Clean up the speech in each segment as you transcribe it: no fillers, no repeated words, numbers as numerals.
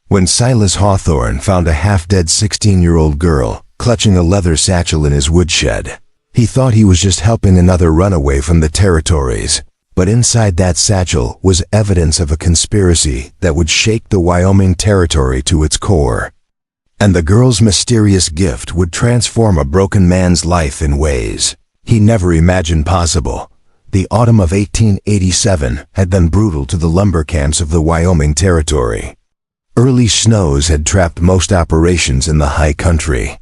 When Silas Hawthorne found a half-dead 16-year-old girl clutching a leather satchel in his woodshed, he thought he was just helping another runaway from the territories. But inside that satchel was evidence of a conspiracy that would shake the Wyoming Territory to its core. And the girl's mysterious gift would transform a broken man's life in ways he never imagined possible. The autumn of 1887 had been brutal to the lumber camps of the Wyoming Territory. Early snows had trapped most operations in the high country,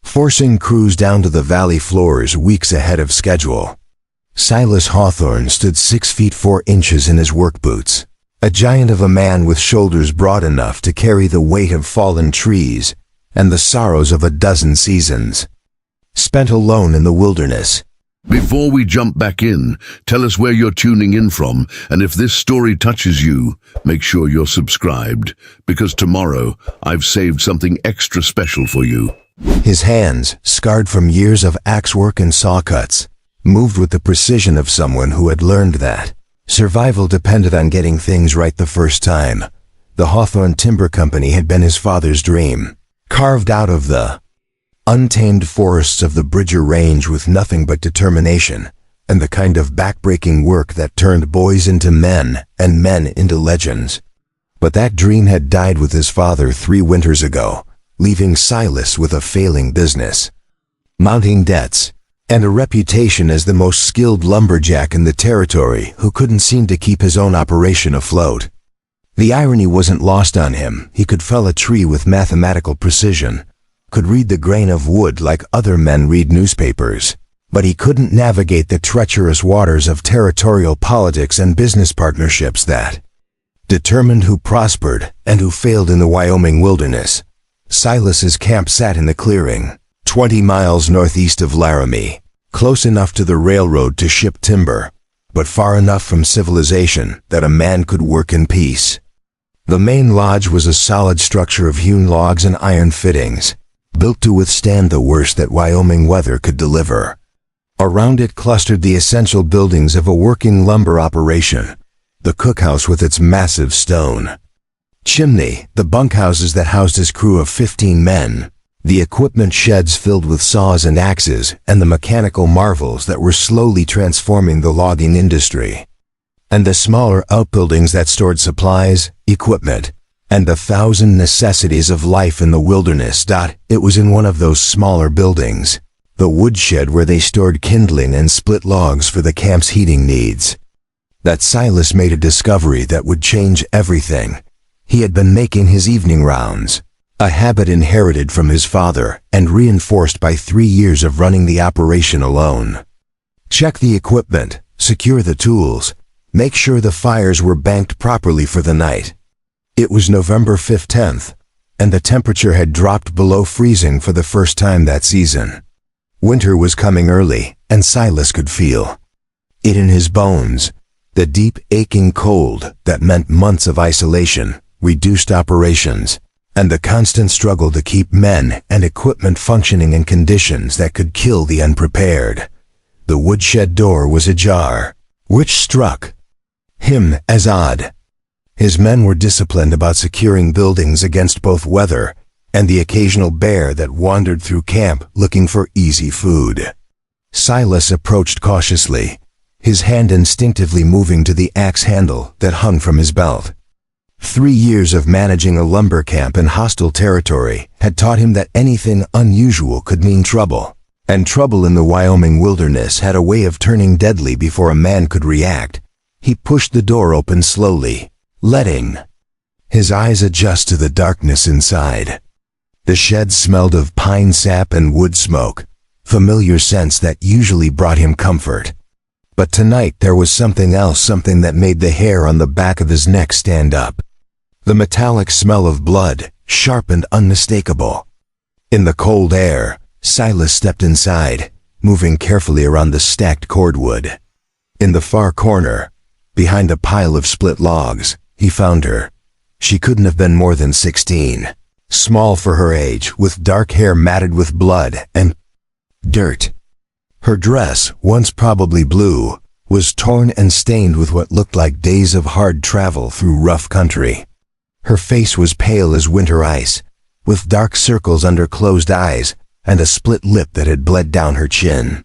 forcing crews down to the valley floors weeks ahead of schedule. Silas Hawthorne stood 6 feet 4 inches in his work boots, a giant of a man with shoulders broad enough to carry the weight of fallen trees and the sorrows of a dozen seasons spent alone in the wilderness. Before we jump back in, tell us where you're tuning in from, and if this story touches you, make sure you're subscribed, because tomorrow I've saved something extra special for you. His hands, scarred from years of axe work and saw cuts, moved with the precision of someone who had learned that survival depended on getting things right the first time. The Hawthorne Timber Company had been his father's dream, carved out of the untamed forests of the Bridger Range with nothing but determination and the kind of backbreaking work that turned boys into men and men into legends. But that dream had died with his father 3 winters ago, leaving Silas with a failing business, mounting debts, and a reputation as the most skilled lumberjack in the territory who couldn't seem to keep his own operation afloat. The irony wasn't lost on him. He could fell a tree with mathematical precision, could read the grain of wood like other men read newspapers, but he couldn't navigate the treacherous waters of territorial politics and business partnerships that determined who prospered and who failed in the Wyoming wilderness. Silas's camp sat in the clearing, 20 miles northeast of Laramie, close enough to the railroad to ship timber, but far enough from civilization that a man could work in peace. The main lodge was a solid structure of hewn logs and iron fittings, built to withstand the worst that Wyoming weather could deliver. Around it clustered the essential buildings of a working lumber operation: the cookhouse with its massive stone chimney, the bunkhouses that housed his crew of 15 men, the equipment sheds filled with saws and axes, and the mechanical marvels that were slowly transforming the logging industry, and the smaller outbuildings that stored supplies, equipment, and the 1,000 necessities of life in the wilderness. It was in one of those smaller buildings, the woodshed where they stored kindling and split logs for the camp's heating needs, that Silas made a discovery that would change everything. He had been making his evening rounds, a habit inherited from his father and reinforced by 3 years of running the operation alone. Check the equipment, secure the tools, make sure the fires were banked properly for the night. It was November 15th, and the temperature had dropped below freezing for the first time that season. Winter was coming early, and Silas could feel it in his bones, the deep, aching cold that meant months of isolation, reduced operations, and the constant struggle to keep men and equipment functioning in conditions that could kill the unprepared. The woodshed door was ajar, which struck him as odd. His men were disciplined about securing buildings against both weather and the occasional bear that wandered through camp looking for easy food. Silas approached cautiously, his hand instinctively moving to the axe handle that hung from his belt. 3 years of managing a lumber camp in hostile territory had taught him that anything unusual could mean trouble, and trouble in the Wyoming wilderness had a way of turning deadly before a man could react. He pushed the door open slowly, letting his eyes adjust to the darkness inside. The shed smelled of pine sap and wood smoke, familiar scents that usually brought him comfort. But tonight there was something else, something that made the hair on the back of his neck stand up. The metallic smell of blood, sharp and unmistakable. In the cold air, Silas stepped inside, moving carefully around the stacked cordwood. In the far corner, behind a pile of split logs, he found her. She couldn't have been more than 16, small for her age, with dark hair matted with blood and dirt. Her dress, once probably blue, was torn and stained with what looked like days of hard travel through rough country. Her face was pale as winter ice, with dark circles under closed eyes and a split lip that had bled down her chin.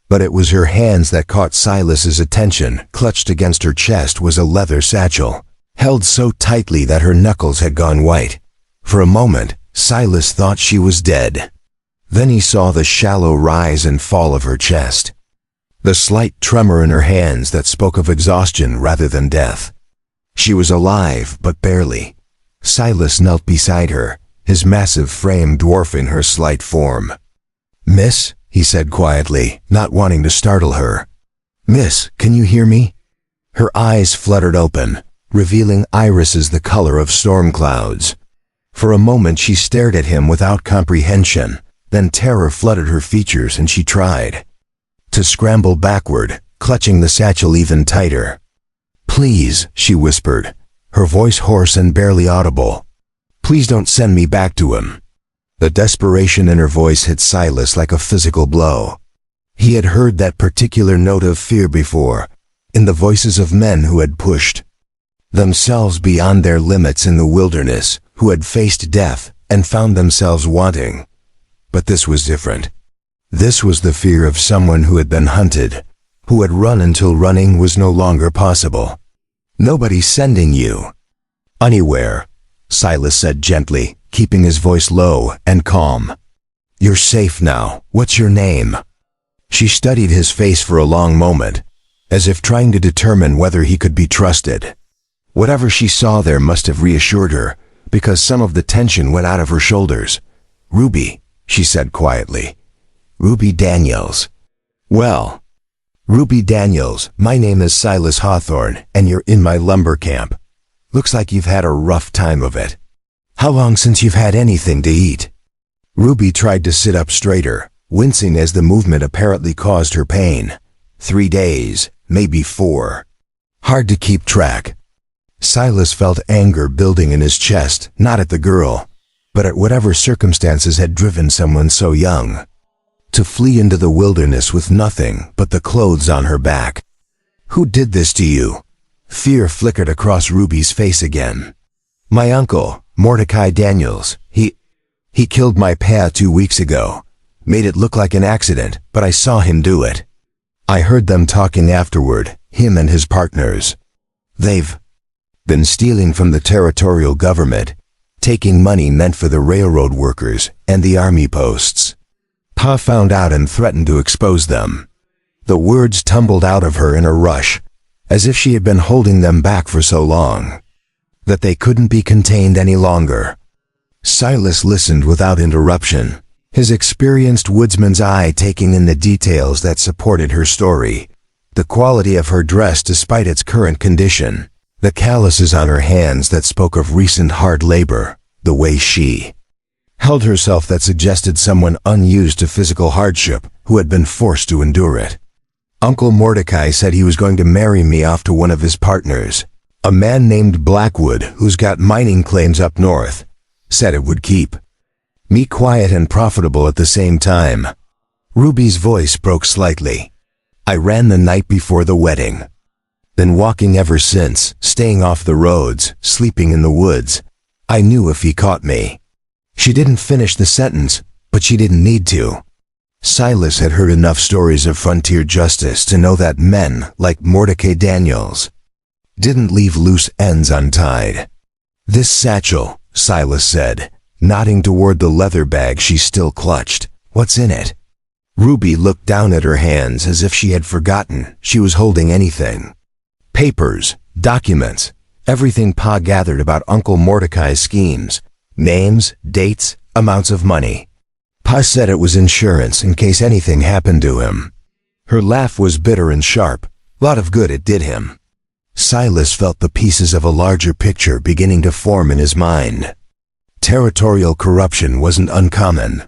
But it was her hands that caught Silas's attention. Clutched against her chest was a leather satchel, held so tightly that her knuckles had gone white. For a moment, Silas thought she was dead. Then he saw the shallow rise and fall of her chest, the slight tremor in her hands that spoke of exhaustion rather than death. She was alive, but barely. Silas knelt beside her, his massive frame dwarfing her slight form. "Miss," he said quietly, not wanting to startle her. "Miss, can you hear me?" Her eyes fluttered open, revealing irises the color of storm clouds. For a moment she stared at him without comprehension, then terror flooded her features and she tried to scramble backward, clutching the satchel even tighter. "Please," she whispered, her voice hoarse and barely audible. "Please don't send me back to him." The desperation in her voice hit Silas like a physical blow. He had heard that particular note of fear before, in the voices of men who had pushed themselves beyond their limits in the wilderness, who had faced death and found themselves wanting. But this was different. This was the fear of someone who had been hunted, who had run until running was no longer possible. "Nobody's sending you anywhere," Silas said gently, keeping his voice low and calm. "You're safe now. What's your name?" She studied his face for a long moment, as if trying to determine whether he could be trusted. Whatever she saw there must have reassured her, because some of the tension went out of her shoulders. "Ruby," she said quietly. "Ruby Daniels." "Well, Ruby Daniels, my name is Silas Hawthorne, and you're in my lumber camp. Looks like you've had a rough time of it. How long since you've had anything to eat?" Ruby tried to sit up straighter, wincing as the movement apparently caused her pain. 3 days, maybe 4. Hard to keep track. Silas felt anger building in his chest, not at the girl, but at whatever circumstances had driven someone so young to flee into the wilderness with nothing but the clothes on her back. "Who did this to you?" Fear flickered across Ruby's face again. "My uncle, Mordecai Daniels. He killed my pa 2 weeks ago. Made it look like an accident, but I saw him do it. I heard them talking afterward, him and his partners. They've been stealing from the territorial government, taking money meant for the railroad workers and the army posts. Pa found out and threatened to expose them." The words tumbled out of her in a rush, as if she had been holding them back for so long that they couldn't be contained any longer. Silas listened without interruption, his experienced woodsman's eye taking in the details that supported her story. The quality of her dress despite its current condition, the calluses on her hands that spoke of recent hard labor, the way she held herself that suggested someone unused to physical hardship who had been forced to endure it. "Uncle Mordecai said he was going to marry me off to one of his partners, a man named Blackwood who's got mining claims up north. Said it would keep me quiet and profitable at the same time." Ruby's voice broke slightly. "I ran the night before the wedding. Been walking ever since, staying off the roads, sleeping in the woods. I knew if he caught me." She didn't finish the sentence, but she didn't need to. Silas had heard enough stories of frontier justice to know that men like Mordecai Daniels didn't leave loose ends untied. "This satchel," Silas said, nodding toward the leather bag she still clutched. "What's in it?" Ruby looked down at her hands as if she had forgotten she was holding anything. "Papers, documents, everything Pa gathered about Uncle Mordecai's schemes. Names, dates, amounts of money. Pa said it was insurance in case anything happened to him." Her laugh was bitter and sharp. Lot of good it did him. Silas felt the pieces of a larger picture beginning to form in his mind. Territorial corruption wasn't uncommon.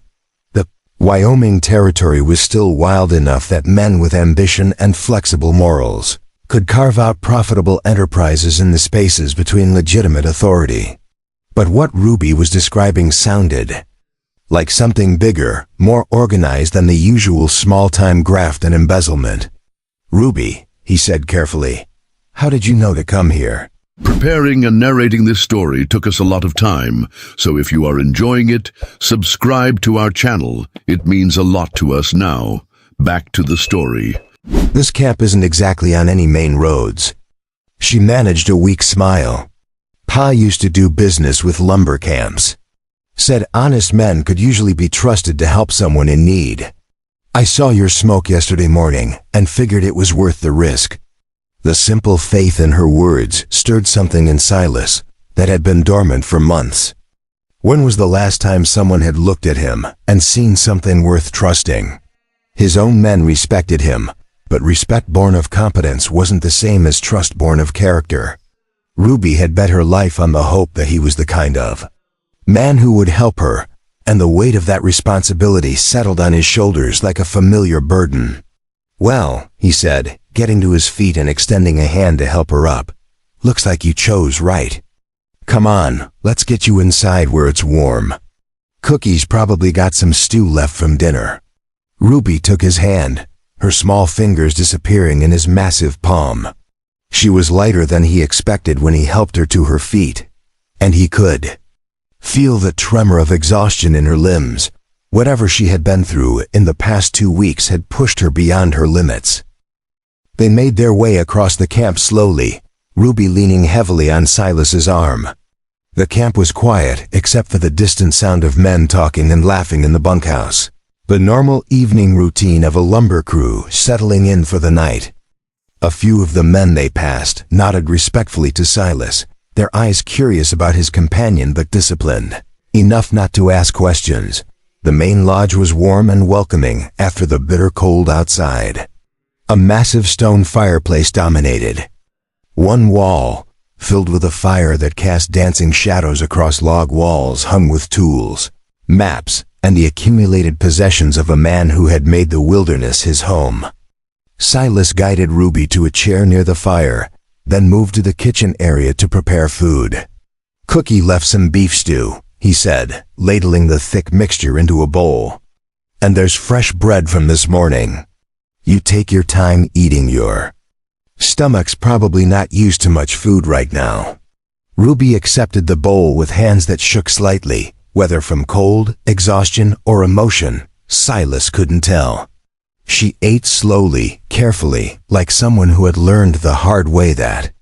The Wyoming Territory was still wild enough that men with ambition and flexible morals could carve out profitable enterprises in the spaces between legitimate authority. But what Ruby was describing sounded like something bigger, more organized than the usual small-time graft and embezzlement. "Ruby," he said carefully, "how did you know to come here?" Preparing and narrating this story took us a lot of time, so if you are enjoying it, subscribe to our channel. It means a lot to us now. Back to the story. This camp isn't exactly on any main roads. She managed a weak smile. Pa used to do business with lumber camps. Said honest men could usually be trusted to help someone in need. I saw your smoke yesterday morning and figured it was worth the risk. The simple faith in her words stirred something in Silas that had been dormant for months. When was the last time someone had looked at him and seen something worth trusting? His own men respected him, but respect born of competence wasn't the same as trust born of character. Ruby had bet her life on the hope that he was the kind of man who would help her, and the weight of that responsibility settled on his shoulders like a familiar burden. "Well," he said, getting to his feet and extending a hand to help her up. "Looks like you chose right. Come on, let's get you inside where it's warm. Cookie's probably got some stew left from dinner." Ruby took his hand, her small fingers disappearing in his massive palm. She was lighter than he expected when he helped her to her feet, and he could feel the tremor of exhaustion in her limbs. Whatever she had been through in the past 2 weeks had pushed her beyond her limits. They made their way across the camp slowly, Ruby leaning heavily on Silas's arm. The camp was quiet except for the distant sound of men talking and laughing in the bunkhouse. The normal evening routine of a lumber crew settling in for the night. A few of the men they passed nodded respectfully to Silas, their eyes curious about his companion but disciplined enough not to ask questions. The main lodge was warm and welcoming after the bitter cold outside. A massive stone fireplace dominated. One wall, filled with a fire that cast dancing shadows across log walls hung with tools, maps, and the accumulated possessions of a man who had made the wilderness his home. Silas guided Ruby to a chair near the fire, then moved to the kitchen area to prepare food. "Cookie left some beef stew," he said, ladling the thick mixture into a bowl. "And there's fresh bread from this morning. You take your time eating. Your stomach's probably not used to much food right now." Ruby accepted the bowl with hands that shook slightly, whether from cold, exhaustion, or emotion. Silas couldn't tell. She ate slowly, carefully, like someone who had learned the hard way that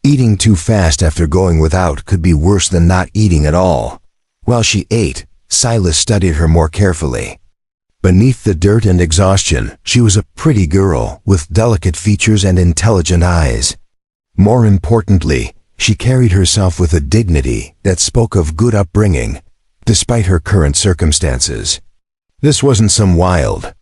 eating too fast after going without could be worse than not eating at all. While she ate, Silas studied her more carefully. Beneath the dirt and exhaustion, she was a pretty girl with delicate features and intelligent eyes. More importantly, she carried herself with a dignity that spoke of good upbringing, despite her current circumstances. This wasn't some wild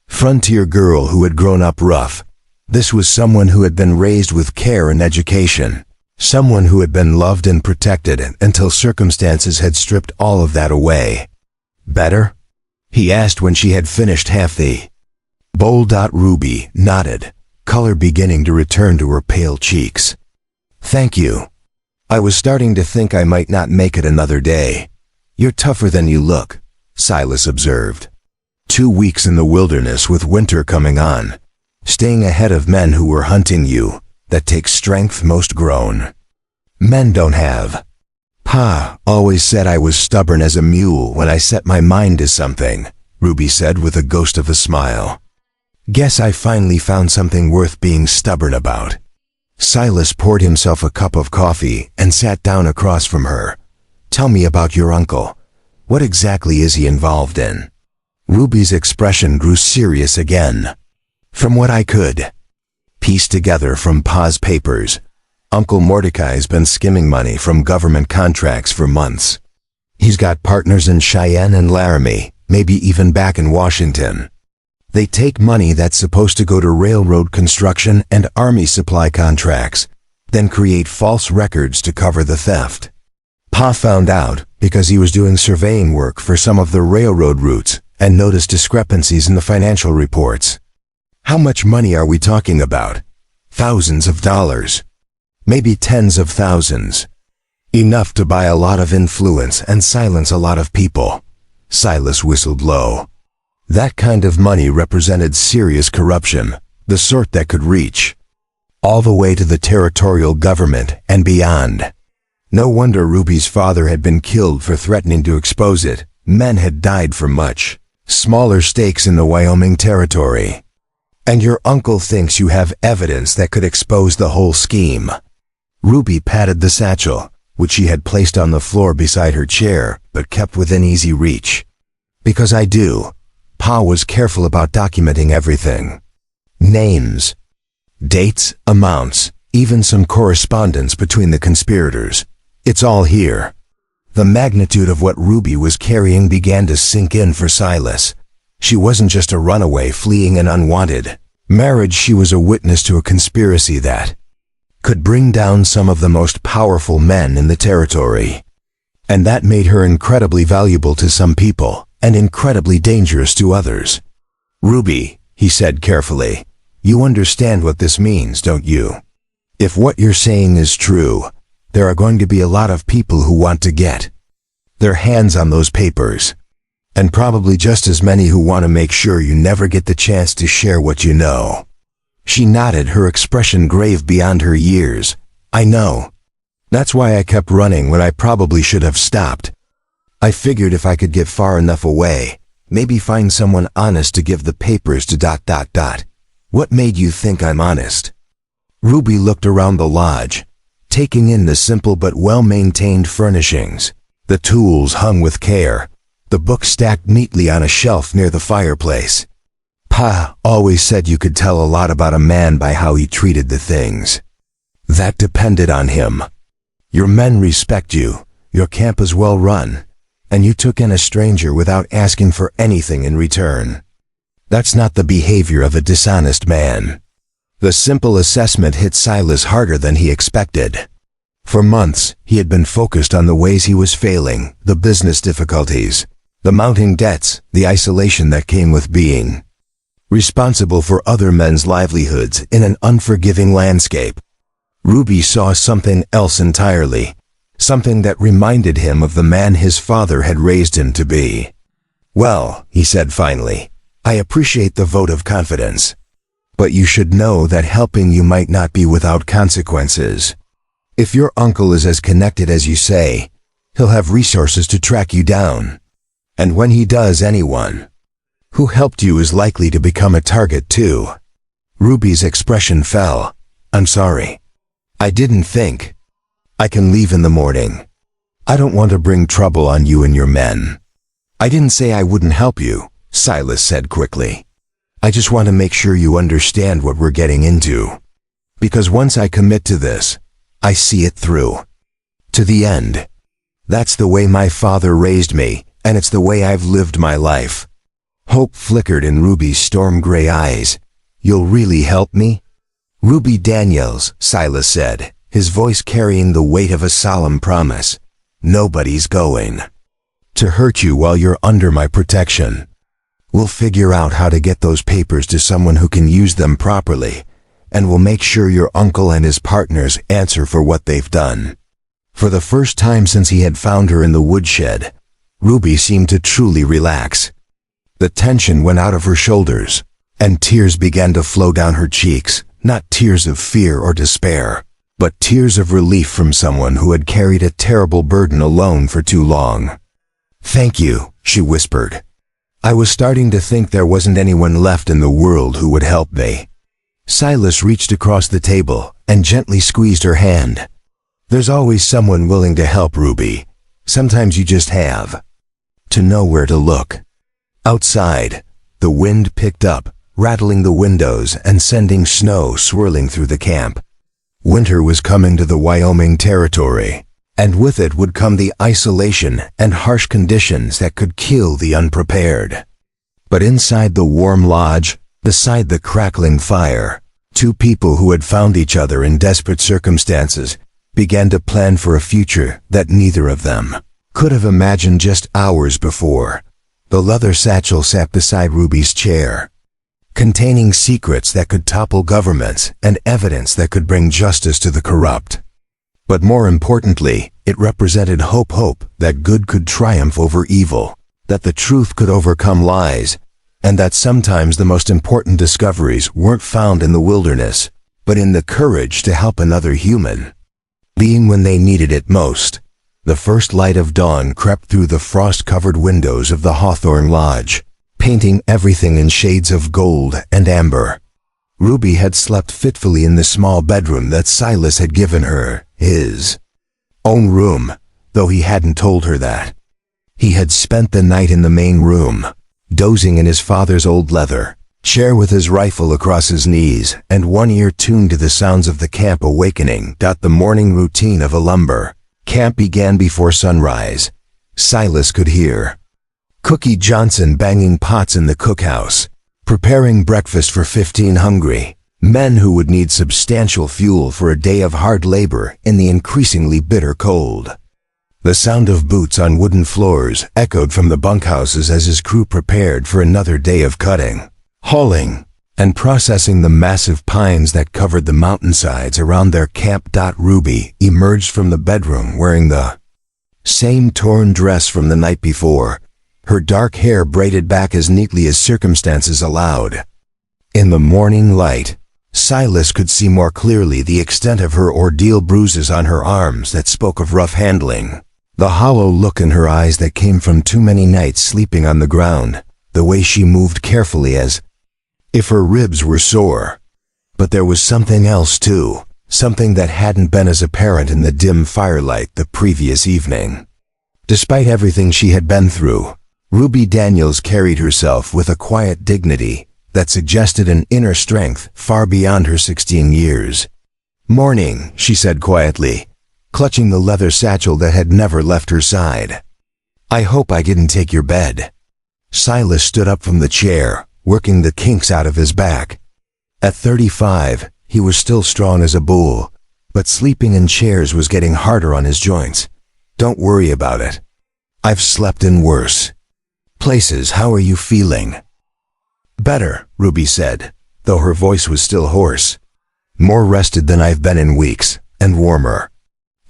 frontier girl who had grown up rough. This was someone who had been raised with care and education. Someone who had been loved and protected until circumstances had stripped all of that away. "Better?" he asked when she had finished half the bowl. Ruby nodded, color beginning to return to her pale cheeks. "Thank you. I was starting to think I might not make it another day." "You're tougher than you look," Silas observed. 2 weeks in the wilderness with winter coming on, staying ahead of men who were hunting you, that takes strength most grown men don't have. "Pa always said I was stubborn as a mule when I set my mind to something," Ruby said with a ghost of a smile. "Guess I finally found something worth being stubborn about." Silas poured himself a cup of coffee and sat down across from her. "Tell me about your uncle. What exactly is he involved in?" Ruby's expression grew serious again. "From what I could piece together from Pa's papers, Uncle Mordecai's been skimming money from government contracts for months. He's got partners in Cheyenne and Laramie, maybe even back in Washington. They take money that's supposed to go to railroad construction and army supply contracts, then create false records to cover the theft. Pa found out because he was doing surveying work for some of the railroad routes and noticed discrepancies in the financial reports. How much money are we talking about? Thousands of dollars. Maybe tens of thousands. Enough to buy a lot of influence and silence a lot of people." Silas whistled low. That kind of money represented serious corruption, the sort that could reach all the way to the territorial government and beyond. No wonder Ruby's father had been killed for threatening to expose it. Men had died for much smaller stakes in the Wyoming territory. And your uncle thinks you have evidence that could expose the whole scheme. Ruby patted the satchel, which she had placed on the floor beside her chair, but kept within easy reach. Because I do. Pa was careful about documenting everything. Names, dates, amounts, even some correspondence between the conspirators. It's all here. The magnitude of what Ruby was carrying began to sink in for Silas. She wasn't just a runaway fleeing an unwanted marriage, she was a witness to a conspiracy that could bring down some of the most powerful men in the territory. And that made her incredibly valuable to some people, and incredibly dangerous to others. Ruby, he said carefully, you understand what this means, don't you? If what you're saying is true, there are going to be a lot of people who want to get their hands on those papers. And probably just as many who want to make sure you never get the chance to share what you know. She nodded, her expression grave beyond her years. I know. That's why I kept running when I probably should have stopped. I figured if I could get far enough away, maybe find someone honest to give the papers to ... What made you think I'm honest? Ruby looked around the lodge, taking in the simple but well-maintained furnishings, the tools hung with care, the book stacked neatly on a shelf near the fireplace. Pa always said you could tell a lot about a man by how he treated the things that depended on him. Your men respect you, your camp is well run, and you took in a stranger without asking for anything in return. That's not the behavior of a dishonest man. The simple assessment hit Silas harder than he expected. For months, he had been focused on the ways he was failing, the business difficulties, the mounting debts, the isolation that came with being responsible for other men's livelihoods in an unforgiving landscape. Ruby saw something else entirely, something that reminded him of the man his father had raised him to be. Well, he said finally, I appreciate the vote of confidence. But you should know that helping you might not be without consequences. If your uncle is as connected as you say, he'll have resources to track you down. And when he does, anyone who helped you is likely to become a target too. Ruby's expression fell. I'm sorry. I didn't think. I can leave in the morning. I don't want to bring trouble on you and your men. I didn't say I wouldn't help you, Silas said quickly. I just want to make sure you understand what we're getting into. Because once I commit to this, I see it through. To the end. That's the way my father raised me, and it's the way I've lived my life. Hope flickered in Ruby's storm-gray eyes. You'll really help me? Ruby Daniels, Silas said, his voice carrying the weight of a solemn promise. Nobody's going to hurt you while you're under my protection. We'll figure out how to get those papers to someone who can use them properly, and we'll make sure your uncle and his partners answer for what they've done. For the first time since he had found her in the woodshed, Ruby seemed to truly relax. The tension went out of her shoulders, and tears began to flow down her cheeks, not tears of fear or despair, but tears of relief from someone who had carried a terrible burden alone for too long. Thank you, she whispered. I was starting to think there wasn't anyone left in the world who would help me. Silas reached across the table and gently squeezed her hand. There's always someone willing to help, Ruby. Sometimes you just have to know where to look. Outside, the wind picked up, rattling the windows and sending snow swirling through the camp. Winter was coming to the Wyoming territory, and with it would come the isolation and harsh conditions that could kill the unprepared. But inside the warm lodge, beside the crackling fire, two people who had found each other in desperate circumstances began to plan for a future that neither of them could have imagined just hours before. The leather satchel sat beside Ruby's chair, containing secrets that could topple governments and evidence that could bring justice to the corrupt. But more importantly, it represented hope that good could triumph over evil, that the truth could overcome lies, and that sometimes the most important discoveries weren't found in the wilderness, but in the courage to help another human being when they needed it most. The first light of dawn crept through the frost-covered windows of the Hawthorne Lodge, painting everything in shades of gold and amber. Ruby had slept fitfully in the small bedroom that Silas had given her, his own room, though he hadn't told her that. He had spent the night in the main room, dozing in his father's old leather chair with his rifle across his knees and one ear tuned to the sounds of the camp awakening. The morning routine of a lumber camp began before sunrise. Silas could hear Cookie Johnson banging pots in the cookhouse, preparing breakfast for 15 hungry men who would need substantial fuel for a day of hard labor in the increasingly bitter cold. The sound of boots on wooden floors echoed from the bunkhouses as his crew prepared for another day of cutting, hauling, and processing the massive pines that covered the mountainsides around their camp. Ruby emerged from the bedroom wearing the same torn dress from the night before, her dark hair braided back as neatly as circumstances allowed. In the morning light, Silas could see more clearly the extent of her ordeal: bruises on her arms that spoke of rough handling, the hollow look in her eyes that came from too many nights sleeping on the ground, the way she moved carefully as if her ribs were sore. But there was something else too, something that hadn't been as apparent in the dim firelight the previous evening. Despite everything she had been through, Ruby Daniels carried herself with a quiet dignity that suggested an inner strength far beyond her 16 years. "Morning," she said quietly, clutching the leather satchel that had never left her side. "I hope I didn't take your bed." Silas stood up from the chair, working the kinks out of his back. At 35, he was still strong as a bull, but sleeping in chairs was getting harder on his joints. "Don't worry about it. I've slept in worse places. How are you feeling?" "Better," Ruby said, though her voice was still hoarse. "More rested than I've been in weeks, and warmer.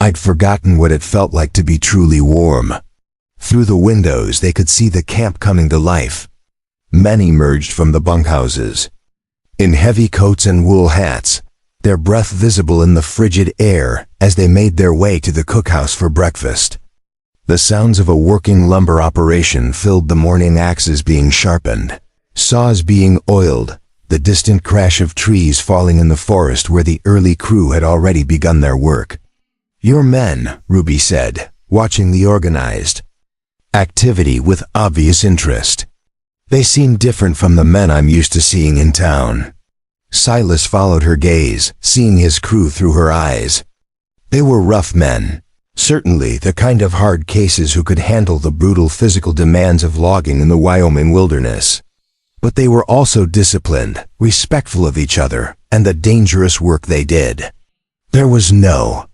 I'd forgotten what it felt like to be truly warm." Through the windows they could see the camp coming to life. Men emerged from the bunkhouses, in heavy coats and wool hats, their breath visible in the frigid air as they made their way to the cookhouse for breakfast. The sounds of a working lumber operation filled the morning: axes being sharpened, saws being oiled, the distant crash of trees falling in the forest where the early crew had already begun their work. "Your men," Ruby said, watching the organized activity with obvious interest. "They seem different from the men I'm used to seeing in town." Silas followed her gaze, seeing his crew through her eyes. They were rough men, certainly the kind of hard cases who could handle the brutal physical demands of logging in the Wyoming wilderness. But they were also disciplined, respectful of each other, and the dangerous work they did. There was no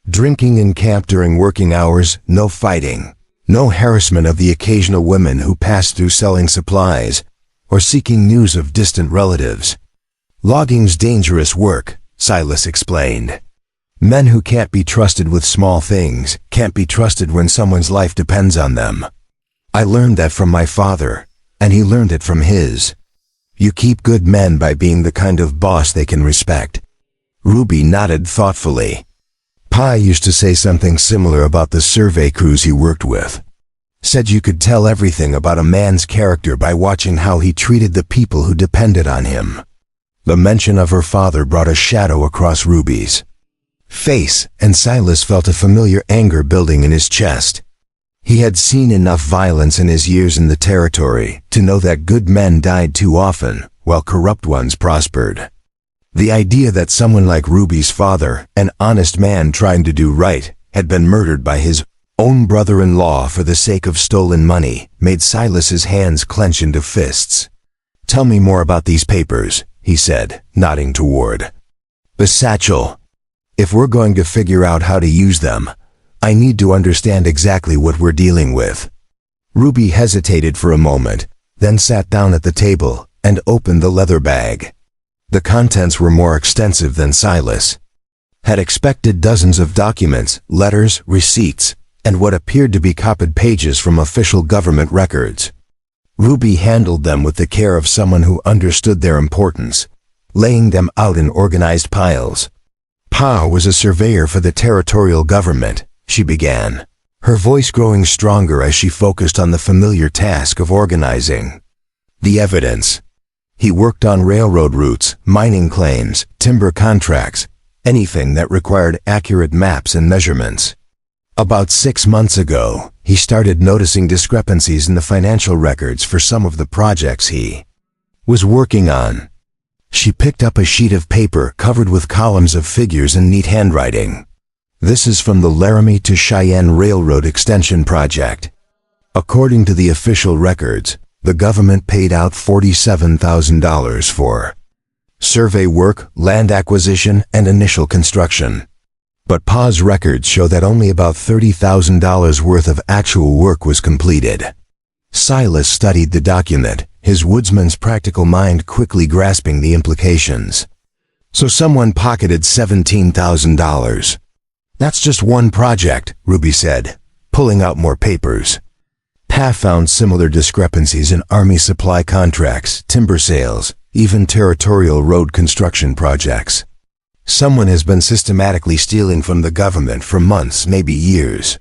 drinking in camp during working hours, no fighting, no harassment of the occasional women who passed through selling supplies or seeking news of distant relatives. "Logging's dangerous work," Silas explained. "Men who can't be trusted with small things can't be trusted when someone's life depends on them. I learned that from my father, and he learned it from his. You keep good men by being the kind of boss they can respect." Ruby nodded thoughtfully. Pa used to say something similar about the survey crews he worked with. Said you could tell everything about a man's character by watching how he treated the people who depended on him. The mention of her father brought a shadow across Ruby's face, and Silas felt a familiar anger building in his chest. He had seen enough violence in his years in the territory to know that good men died too often, while corrupt ones prospered. The idea that someone like Ruby's father, an honest man trying to do right, had been murdered by his own brother-in-law for the sake of stolen money made Silas's hands clench into fists. "Tell me more about these papers," he said, nodding toward the satchel. "If we're going to figure out how to use them, I need to understand exactly what we're dealing with." Ruby hesitated for a moment, then sat down at the table and opened the leather bag. The contents were more extensive than Silas had expected: dozens of documents, letters, receipts, and what appeared to be copied pages from official government records. Ruby handled them with the care of someone who understood their importance, laying them out in organized piles. Pa was a surveyor for the territorial government, she began, her voice growing stronger as she focused on the familiar task of organizing. The evidence. He worked on railroad routes, mining claims, timber contracts, anything that required accurate maps and measurements. About 6 months ago, he started noticing discrepancies in the financial records for some of the projects he was working on. She picked up a sheet of paper covered with columns of figures in neat handwriting. This is from the Laramie to Cheyenne Railroad Extension Project. According to the official records, the government paid out $47,000 for survey work, land acquisition, and initial construction. But Pa's records show that only about $30,000 worth of actual work was completed. Silas studied the document, his woodsman's practical mind quickly grasping the implications. So someone pocketed $17,000. That's just one project, Ruby said, pulling out more papers. Pa found similar discrepancies in Army supply contracts, timber sales, even territorial road construction projects. Someone has been systematically stealing from the government for months, maybe years.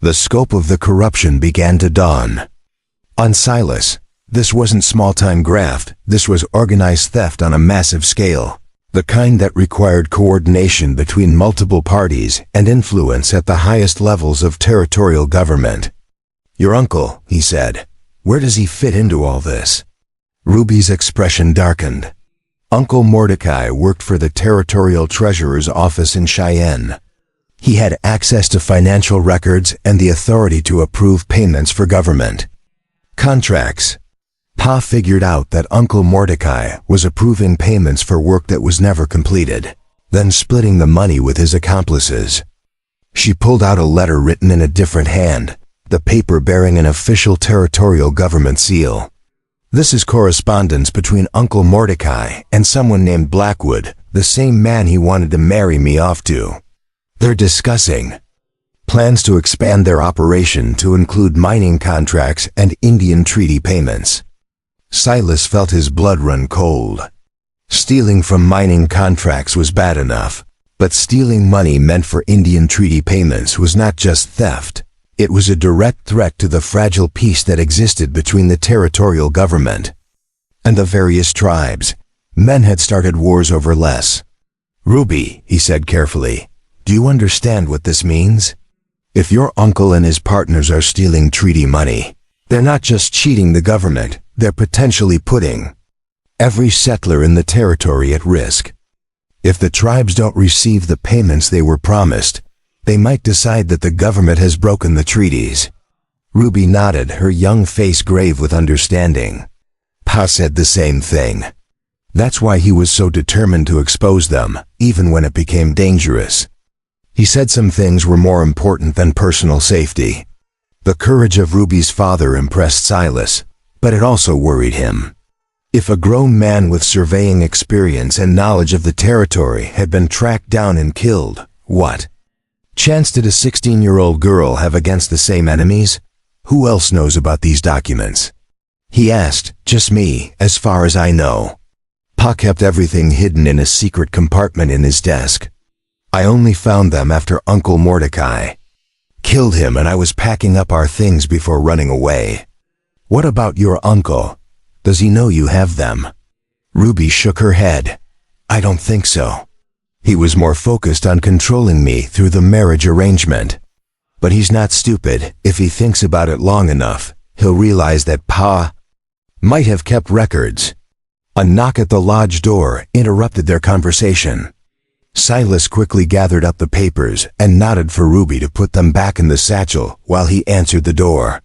The scope of the corruption began to dawn on Silas. This wasn't small-time graft, this was organized theft on a massive scale, the kind that required coordination between multiple parties and influence at the highest levels of territorial government. Your uncle, he said. Where does he fit into all this? Ruby's expression darkened. Uncle Mordecai worked for the territorial treasurer's office in Cheyenne. He had access to financial records and the authority to approve payments for government contracts. Pa figured out that Uncle Mordecai was approving payments for work that was never completed, then splitting the money with his accomplices. She pulled out a letter written in a different hand, the paper bearing an official territorial government seal. This is correspondence between Uncle Mordecai and someone named Blackwood, the same man he wanted to marry me off to. They're discussing plans to expand their operation to include mining contracts and Indian treaty payments. Silas felt his blood run cold. Stealing from mining contracts was bad enough, but stealing money meant for Indian treaty payments was not just theft. It was a direct threat to the fragile peace that existed between the territorial government and the various tribes. Men had started wars over less. Ruby, he said carefully, do you understand what this means? If your uncle and his partners are stealing treaty money, they're not just cheating the government, they're potentially putting every settler in the territory at risk. If the tribes don't receive the payments they were promised, they might decide that the government has broken the treaties. Ruby nodded, her young face grave with understanding. Pa said the same thing. That's why he was so determined to expose them, even when it became dangerous. He said some things were more important than personal safety. The courage of Ruby's father impressed Silas, but it also worried him. If a grown man with surveying experience and knowledge of the territory had been tracked down and killed, what chance did a 16-year-old girl have against the same enemies? Who else knows about these documents? He asked. Just me, as far as I know. Pa kept everything hidden in a secret compartment in his desk. I only found them after Uncle Mordecai killed him and I was packing up our things before running away. What about your uncle? Does he know you have them? Ruby shook her head. I don't think so. He was more focused on controlling me through the marriage arrangement. But he's not stupid. If he thinks about it long enough, he'll realize that Pa might have kept records. A knock at the lodge door interrupted their conversation. Silas quickly gathered up the papers and nodded for Ruby to put them back in the satchel while he answered the door.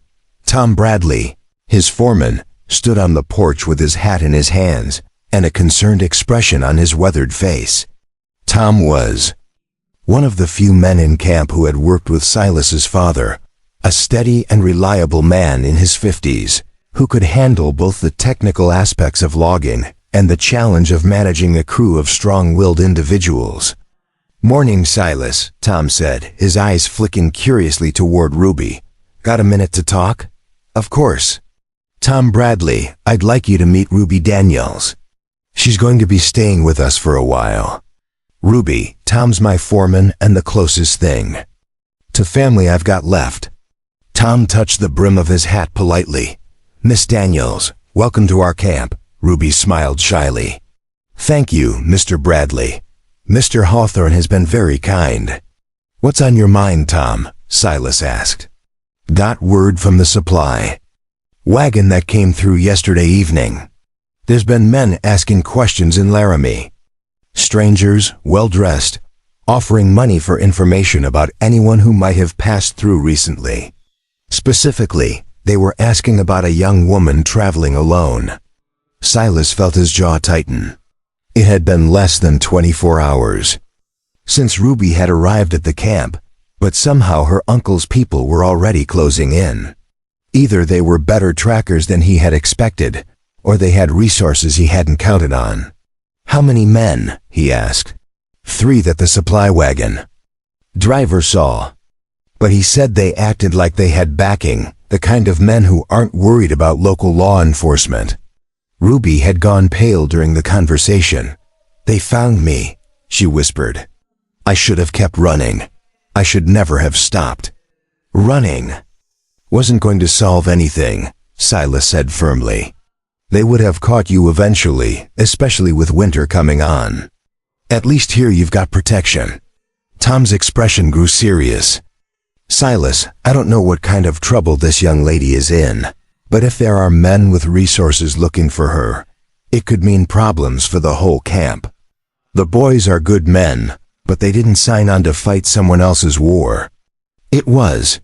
Tom Bradley, his foreman, stood on the porch with his hat in his hands and a concerned expression on his weathered face. Tom was one of the few men in camp who had worked with Silas's father, a steady and reliable man in his 50s, who could handle both the technical aspects of logging and the challenge of managing a crew of strong-willed individuals. Morning, Silas, Tom said, his eyes flicking curiously toward Ruby. Got a minute to talk? Of course. Tom Bradley, I'd like you to meet Ruby Daniels. She's going to be staying with us for a while. Ruby, Tom's my foreman and the closest thing to family I've got left." Tom touched the brim of his hat politely. "Miss Daniels, welcome to our camp." Ruby smiled shyly. "Thank you, Mr. Bradley. Mr. Hawthorne has been very kind." "What's on your mind, Tom?" Silas asked. "Got word from the supply wagon that came through yesterday evening. There's been men asking questions in Laramie. Strangers, well-dressed, offering money for information about anyone who might have passed through recently. Specifically, they were asking about a young woman traveling alone." Silas felt his jaw tighten. It had been less than 24 hours since Ruby had arrived at the camp, but somehow her uncle's people were already closing in. Either they were better trackers than he had expected, or they had resources he hadn't counted on. "How many men?" he asked. "3 that the supply wagon driver saw. But he said they acted like they had backing, the kind of men who aren't worried about local law enforcement." Ruby had gone pale during the conversation. "They found me," she whispered. "I should have kept running. I should never have stopped." "Running wasn't going to solve anything," Silas said firmly. "They would have caught you eventually, especially with winter coming on. At least here you've got protection." Tom's expression grew serious. "Silas, I don't know what kind of trouble this young lady is in, but if there are men with resources looking for her, it could mean problems for the whole camp. The boys are good men, but they didn't sign on to fight someone else's war." It was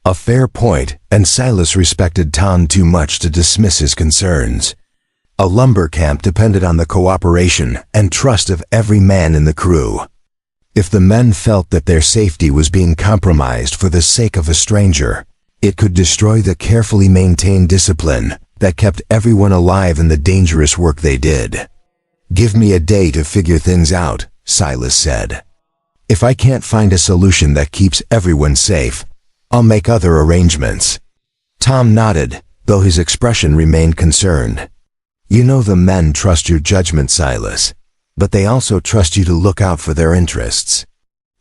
a fair point, and Silas respected Tom too much to dismiss his concerns. A lumber camp depended on the cooperation and trust of every man in the crew. If the men felt that their safety was being compromised for the sake of a stranger, it could destroy the carefully maintained discipline that kept everyone alive in the dangerous work they did. "Give me a day to figure things out," Silas said. "If I can't find a solution that keeps everyone safe, I'll make other arrangements." Tom nodded, though his expression remained concerned. "You know the men trust your judgment, Silas, but they also trust you to look out for their interests.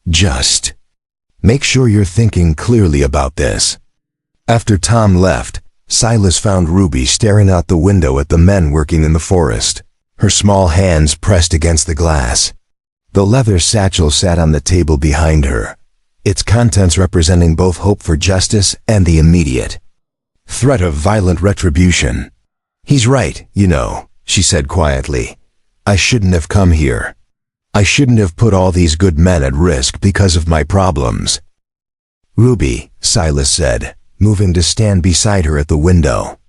Just make sure you're thinking clearly about this." After Tom left, Silas found Ruby staring out the window at the men working in the forest, her small hands pressed against the glass. The leather satchel sat on the table behind her, its contents representing both hope for justice and the immediate threat of violent retribution. "He's right, you know," she said quietly. "I shouldn't have come here. I shouldn't have put all these good men at risk because of my problems." "Ruby," Silas said, moving to stand beside her at the window.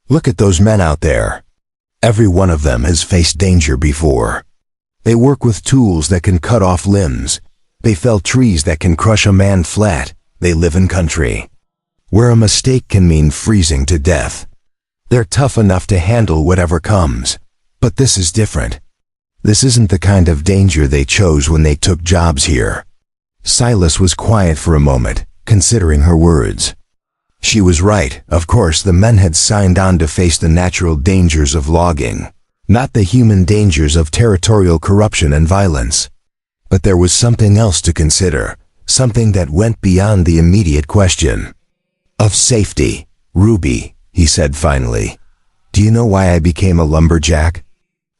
"Look at those men out there. Every one of them has faced danger before. They work with tools that can cut off limbs. They fell trees that can crush a man flat. They live in country where a mistake can mean freezing to death. They're tough enough to handle whatever comes. But this is different. This isn't the kind of danger they chose when they took jobs here." Silas was quiet for a moment, considering her words. She was right. Of course, the men had signed on to face the natural dangers of logging, not the human dangers of territorial corruption and violence. But there was something else to consider, something that went beyond the immediate question of safety. "Ruby," he said finally, "do you know why I became a lumberjack?"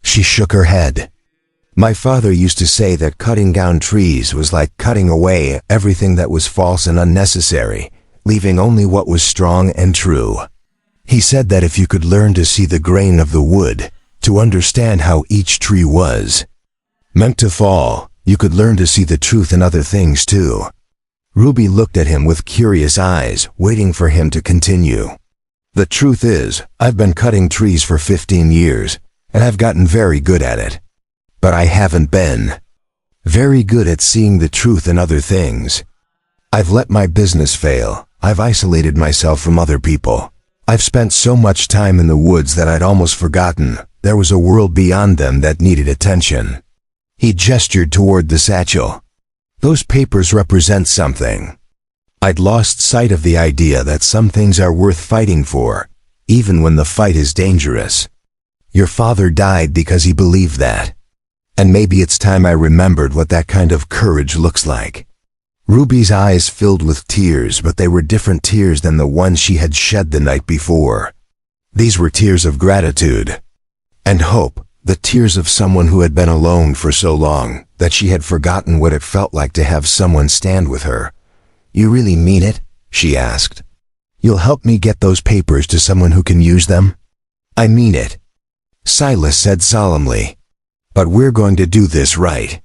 She shook her head. "My father used to say that cutting down trees was like cutting away everything that was false and unnecessary, leaving only what was strong and true. He said that if you could learn to see the grain of the wood, to understand how each tree was meant to fall, you could learn to see the truth in other things too." Ruby looked at him with curious eyes, waiting for him to continue. "The truth is, I've been cutting trees for 15 years, and I've gotten very good at it. But I haven't been very good at seeing the truth in other things. I've let my business fail. I've isolated myself from other people. I've spent so much time in the woods that I'd almost forgotten there was a world beyond them that needed attention." He gestured toward the satchel. "Those papers represent something. I'd lost sight of the idea that some things are worth fighting for, even when the fight is dangerous. Your father died because he believed that. And maybe it's time I remembered what that kind of courage looks like." Ruby's eyes filled with tears, but they were different tears than the ones she had shed the night before. These were tears of gratitude and hope, the tears of someone who had been alone for so long that she had forgotten what it felt like to have someone stand with her. "You really mean it?" she asked. "You'll help me get those papers to someone who can use them?" "I mean it," Silas said solemnly. "But we're going to do this right.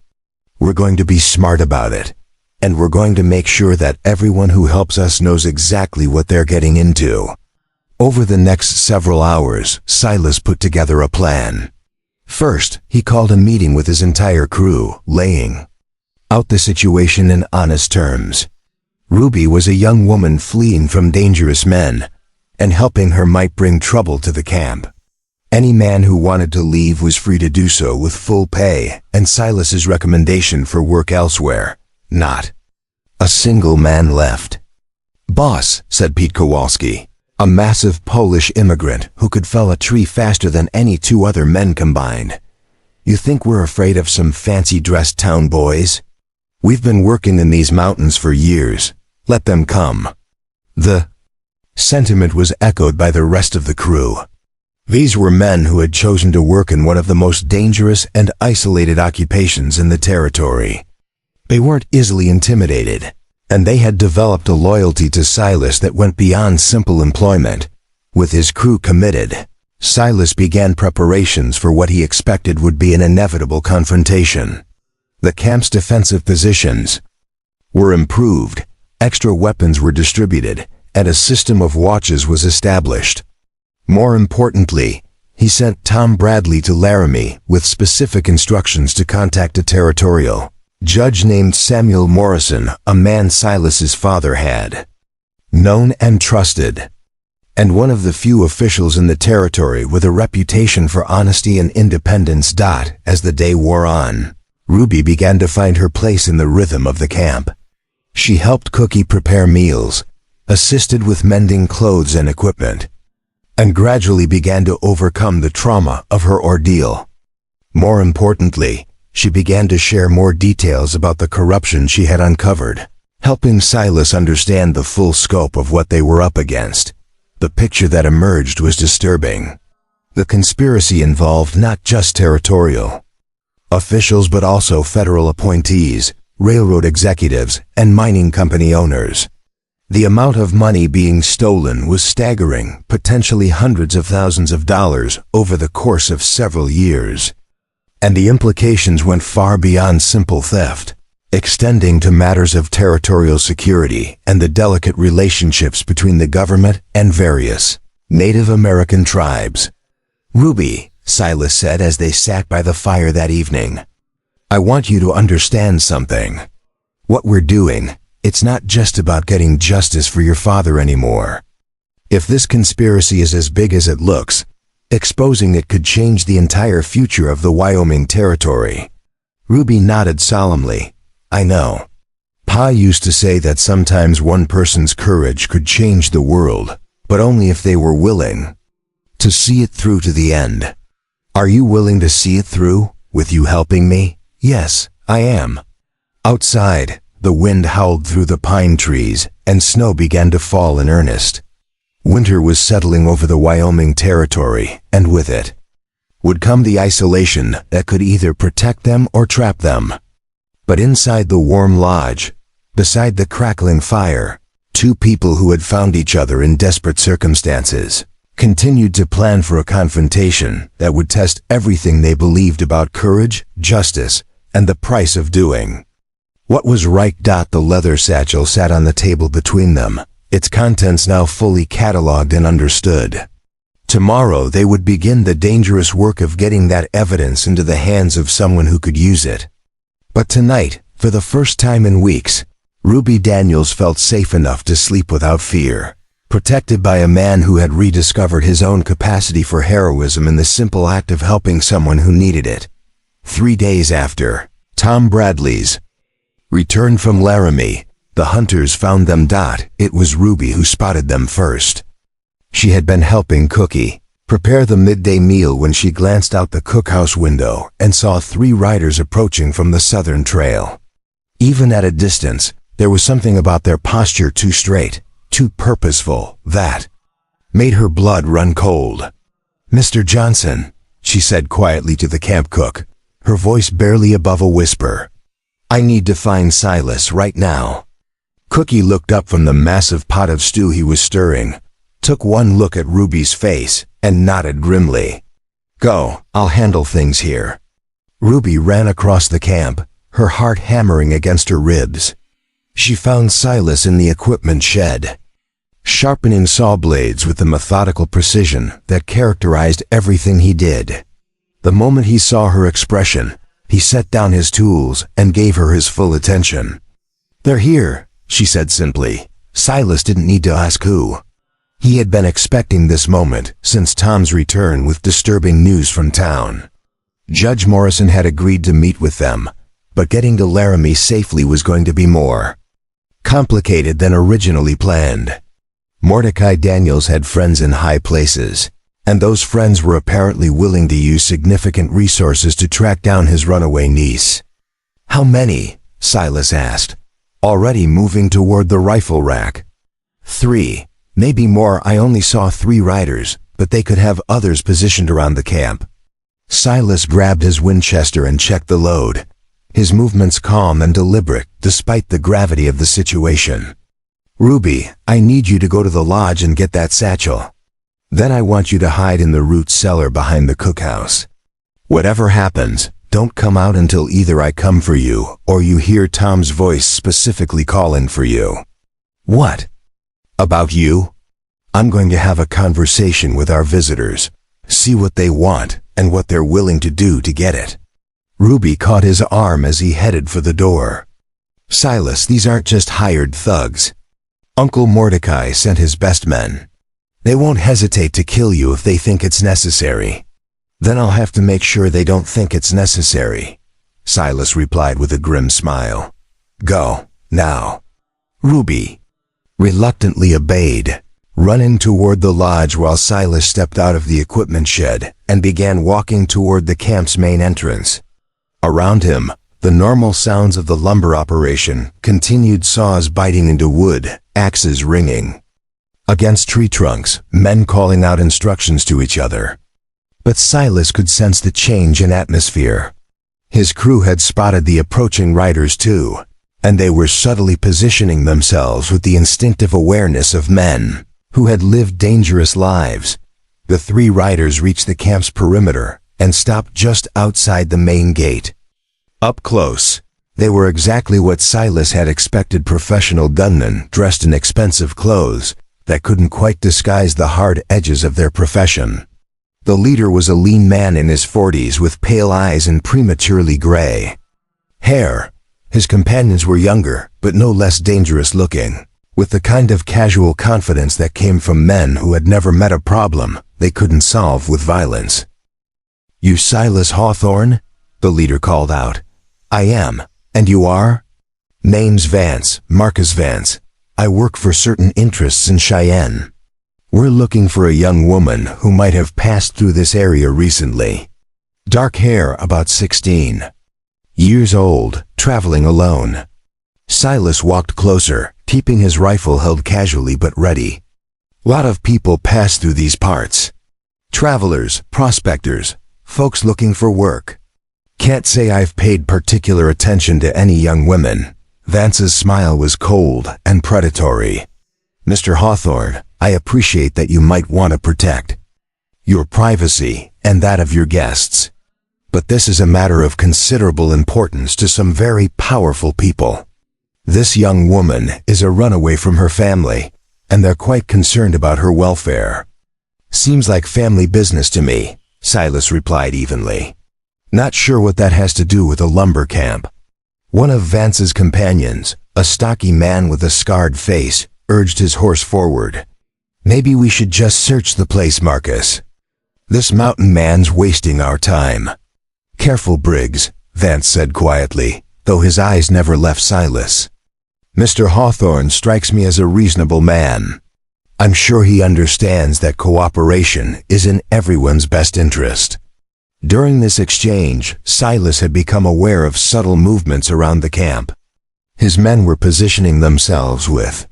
We're going to be smart about it. And we're going to make sure that everyone who helps us knows exactly what they're getting into." Over the next several hours, Silas put together a plan. First, he called a meeting with his entire crew, laying out the situation in honest terms. Ruby was a young woman fleeing from dangerous men, and helping her might bring trouble to the camp. Any man who wanted to leave was free to do so with full pay, and Silas's recommendation for work elsewhere. Not a single man left. "Boss," said Pete Kowalski, a massive Polish immigrant who could fell a tree faster than any two other men combined. "You think we're afraid of some fancy-dressed town boys? We've been working in these mountains for years. Let them come." The sentiment was echoed by the rest of the crew. These were men who had chosen to work in one of the most dangerous and isolated occupations in the territory. They weren't easily intimidated, and they had developed a loyalty to Silas that went beyond simple employment. With his crew committed, Silas began preparations for what he expected would be an inevitable confrontation. The camp's defensive positions were improved, extra weapons were distributed, and a system of watches was established. More importantly, he sent Tom Bradley to Laramie with specific instructions to contact a territorial judge named Samuel Morrison, a man Silas's father had known and trusted, and one of the few officials in the territory with a reputation for honesty and independence. As the day wore on, Ruby began to find her place in the rhythm of the camp. She helped Cookie prepare meals, assisted with mending clothes and equipment, and gradually began to overcome the trauma of her ordeal. More importantly, she began to share more details about the corruption she had uncovered, helping Silas understand the full scope of what they were up against. The picture that emerged was disturbing. The conspiracy involved not just territorial officials but also federal appointees, railroad executives, and mining company owners. The amount of money being stolen was staggering, potentially hundreds of thousands of dollars over the course of several years. And the implications went far beyond simple theft, extending to matters of territorial security and the delicate relationships between the government and various Native American tribes. "Ruby," Silas said as they sat by the fire that evening, "I want you to understand something. What we're doing, it's not just about getting justice for your father anymore. If this conspiracy is as big as it looks, exposing it could change the entire future of the Wyoming Territory." Ruby nodded solemnly. "I know. Pa used to say that sometimes one person's courage could change the world, but only if they were willing to see it through to the end. Are you willing to see it through, with you helping me?" "Yes, I am." Outside, the wind howled through the pine trees, and snow began to fall in earnest. Winter was settling over the Wyoming Territory, and with it would come the isolation that could either protect them or trap them. But inside the warm lodge, beside the crackling fire, two people who had found each other in desperate circumstances continued to plan for a confrontation that would test everything they believed about courage, justice, and the price of doing what was right. The leather satchel sat on the table between them, its contents now fully cataloged and understood. Tomorrow they would begin the dangerous work of getting that evidence into the hands of someone who could use it. But tonight, for the first time in weeks, Ruby Daniels felt safe enough to sleep without fear, protected by a man who had rediscovered his own capacity for heroism in the simple act of helping someone who needed it. 3 days after Tom Bradley's return from Laramie, the hunters found them. It was Ruby who spotted them first. She had been helping Cookie, Prepare the midday meal. When she glanced out the cookhouse window and saw 3 riders approaching from the southern trail. Even at a distance, there was something about their posture too straight, too purposeful, that made her blood run cold. "Mr. Johnson," she said quietly to the camp cook, her voice barely above a whisper. "I need to find Silas right now." Cookie looked up from the massive pot of stew he was stirring, took one look at Ruby's face, and nodded grimly. "Go, I'll handle things here." Ruby ran across the camp, her heart hammering against her ribs. She found Silas in the equipment shed, sharpening saw blades with the methodical precision that characterized everything he did. The moment he saw her expression, he set down his tools and gave her his full attention. "They're here," she said simply. Silas didn't need to ask who. He had been expecting this moment since Tom's return with disturbing news from town. Judge Morrison had agreed to meet with them, but getting to Laramie safely was going to be more complicated than originally planned. Mordecai Daniels had friends in high places, and those friends were apparently willing to use significant resources to track down his runaway niece. "How many?" Silas asked, already moving toward the rifle rack. "3. Maybe more. I only saw 3 riders, but they could have others positioned around the camp." Silas grabbed his Winchester and checked the load, his movements calm and deliberate despite the gravity of the situation. "Ruby, I need you to go to the lodge and get that satchel. Then I want you to hide in the root cellar behind the cookhouse. Whatever happens, don't come out until either I come for you or you hear Tom's voice specifically calling for you." "What? About you? I'm going to have a conversation with our visitors, see what they want and what they're willing to do to get it." Ruby caught his arm as he headed for the door. "Silas, these aren't just hired thugs. Uncle Mordecai sent his best men. They won't hesitate to kill you if they think it's necessary." "Then I'll have to make sure they don't think it's necessary," Silas replied with a grim smile. "Go, now." Ruby reluctantly obeyed, running toward the lodge while Silas stepped out of the equipment shed and began walking toward the camp's main entrance. Around him, the normal sounds of the lumber operation continued: saws biting into wood, axes ringing against tree trunks, men calling out instructions to each other. But Silas could sense the change in atmosphere. His crew had spotted the approaching riders too, and they were subtly positioning themselves with the instinctive awareness of men who had lived dangerous lives. The 3 riders reached the camp's perimeter and stopped just outside the main gate. Up close, they were exactly what Silas had expected: professional gunmen dressed in expensive clothes that couldn't quite disguise the hard edges of their profession. The leader was a lean man in his 40s with pale eyes and prematurely gray hair. His companions were younger, but no less dangerous looking, with the kind of casual confidence that came from men who had never met a problem they couldn't solve with violence. "You Silas Hawthorne?" the leader called out. "I am. And you are?" "Name's Vance, Marcus Vance. I work for certain interests in Cheyenne. We're looking for a young woman who might have passed through this area recently. Dark hair, about 16 years old, traveling alone." Silas walked closer, keeping his rifle held casually but ready. "Lot of people pass through these parts. Travelers, prospectors, folks looking for work. Can't say I've paid particular attention to any young women." Vance's smile was cold and predatory. "Mr. Hawthorne, I appreciate that you might want to protect your privacy and that of your guests. But this is a matter of considerable importance to some very powerful people. This young woman is a runaway from her family, and they're quite concerned about her welfare." "Seems like family business to me," Silas replied evenly. "Not sure what that has to do with a lumber camp." One of Vance's companions, a stocky man with a scarred face, urged his horse forward. "Maybe we should just search the place, Marcus. This mountain man's wasting our time." "Careful, Briggs," Vance said quietly, though his eyes never left Silas. "Mr. Hawthorne strikes me as a reasonable man. I'm sure he understands that cooperation is in everyone's best interest. During this exchange, Silas had become aware of subtle movements around the camp. His men were positioning themselves with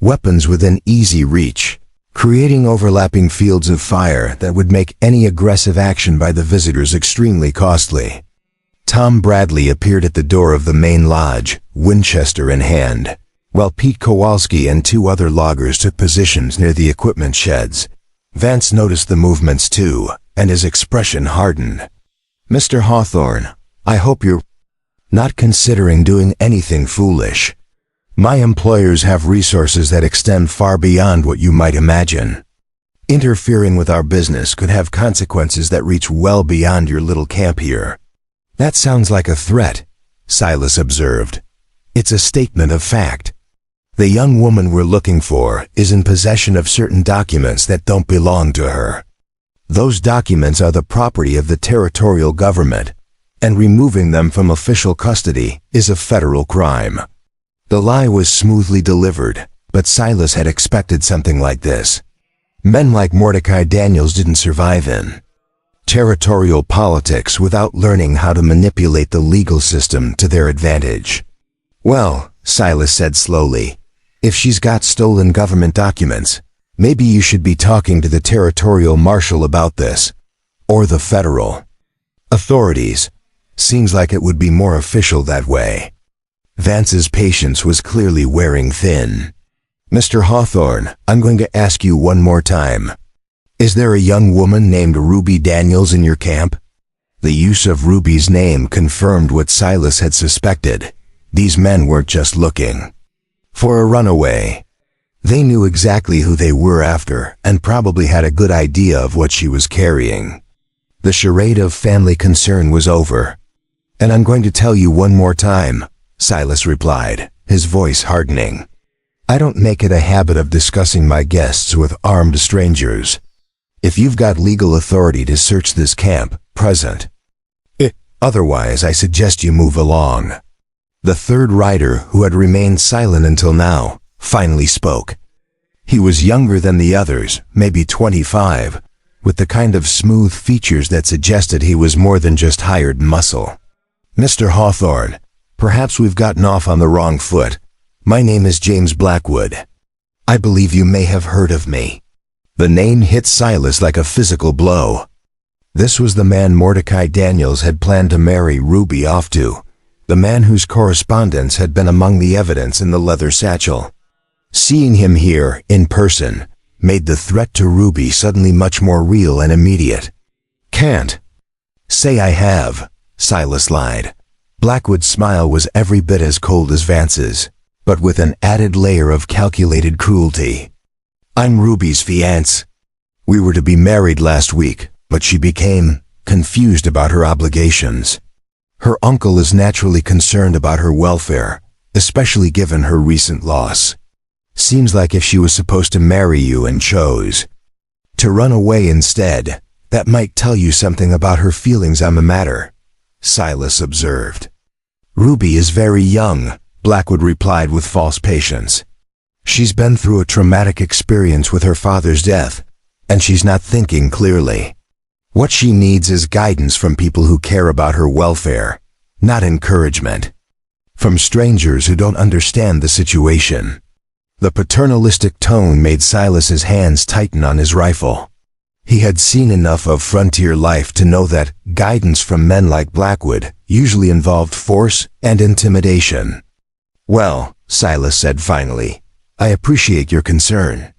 weapons within easy reach, creating overlapping fields of fire that would make any aggressive action by the visitors extremely costly. Tom Bradley appeared at the door of the main lodge, Winchester in hand, while Pete Kowalski and 2 other loggers took positions near the equipment sheds. Vance noticed the movements too, and his expression hardened. "Mr. Hawthorne, I hope you're not considering doing anything foolish. My employers have resources that extend far beyond what you might imagine. Interfering with our business could have consequences that reach well beyond your little camp here." "That sounds like a threat," Silas observed. "It's a statement of fact. The young woman we're looking for is in possession of certain documents that don't belong to her. Those documents are the property of the territorial government, and removing them from official custody is a federal crime." The lie was smoothly delivered, but Silas had expected something like this. Men like Mordecai Daniels didn't survive in territorial politics without learning how to manipulate the legal system to their advantage. "Well," Silas said slowly, "if she's got stolen government documents, maybe you should be talking to the territorial marshal about this, or the federal authorities. Seems like it would be more official that way." Vance's patience was clearly wearing thin. "Mr. Hawthorne, I'm going to ask you one more time. Is there a young woman named Ruby Daniels in your camp?" The use of Ruby's name confirmed what Silas had suspected. These men weren't just looking for a runaway. They knew exactly who they were after, and probably had a good idea of what she was carrying. The charade of family concern was over. "And I'm going to tell you one more time," Silas replied, his voice hardening. "I don't make it a habit of discussing my guests with armed strangers. If you've got legal authority to search this camp, present it. Otherwise, I suggest you move along." The third rider, who had remained silent until now, finally spoke. He was younger than the others, maybe 25, with the kind of smooth features that suggested he was more than just hired muscle. "Mr. Hawthorne, perhaps we've gotten off on the wrong foot. My name is James Blackwood. I believe you may have heard of me." The name hit Silas like a physical blow. This was the man Mordecai Daniels had planned to marry Ruby off to, the man whose correspondence had been among the evidence in the leather satchel. Seeing him here, in person, made the threat to Ruby suddenly much more real and immediate. "Can't say I have," Silas lied. Blackwood's smile was every bit as cold as Vance's, but with an added layer of calculated cruelty. "I'm Ruby's fiancé. We were to be married last week, but she became confused about her obligations. Her uncle is naturally concerned about her welfare, especially given her recent loss. Seems like if she was supposed to marry you and chose to run away instead, that might tell you something about her feelings on the matter," Silas observed. "Ruby is very young," Blackwood replied with false patience. "She's been through a traumatic experience with her father's death, and she's not thinking clearly. What she needs is guidance from people who care about her welfare, not encouragement from strangers who don't understand the situation." The paternalistic tone made Silas's hands tighten on his rifle. He had seen enough of frontier life to know that guidance from men like Blackwood usually involved force and intimidation. "Well," Silas said finally, "I appreciate your concern.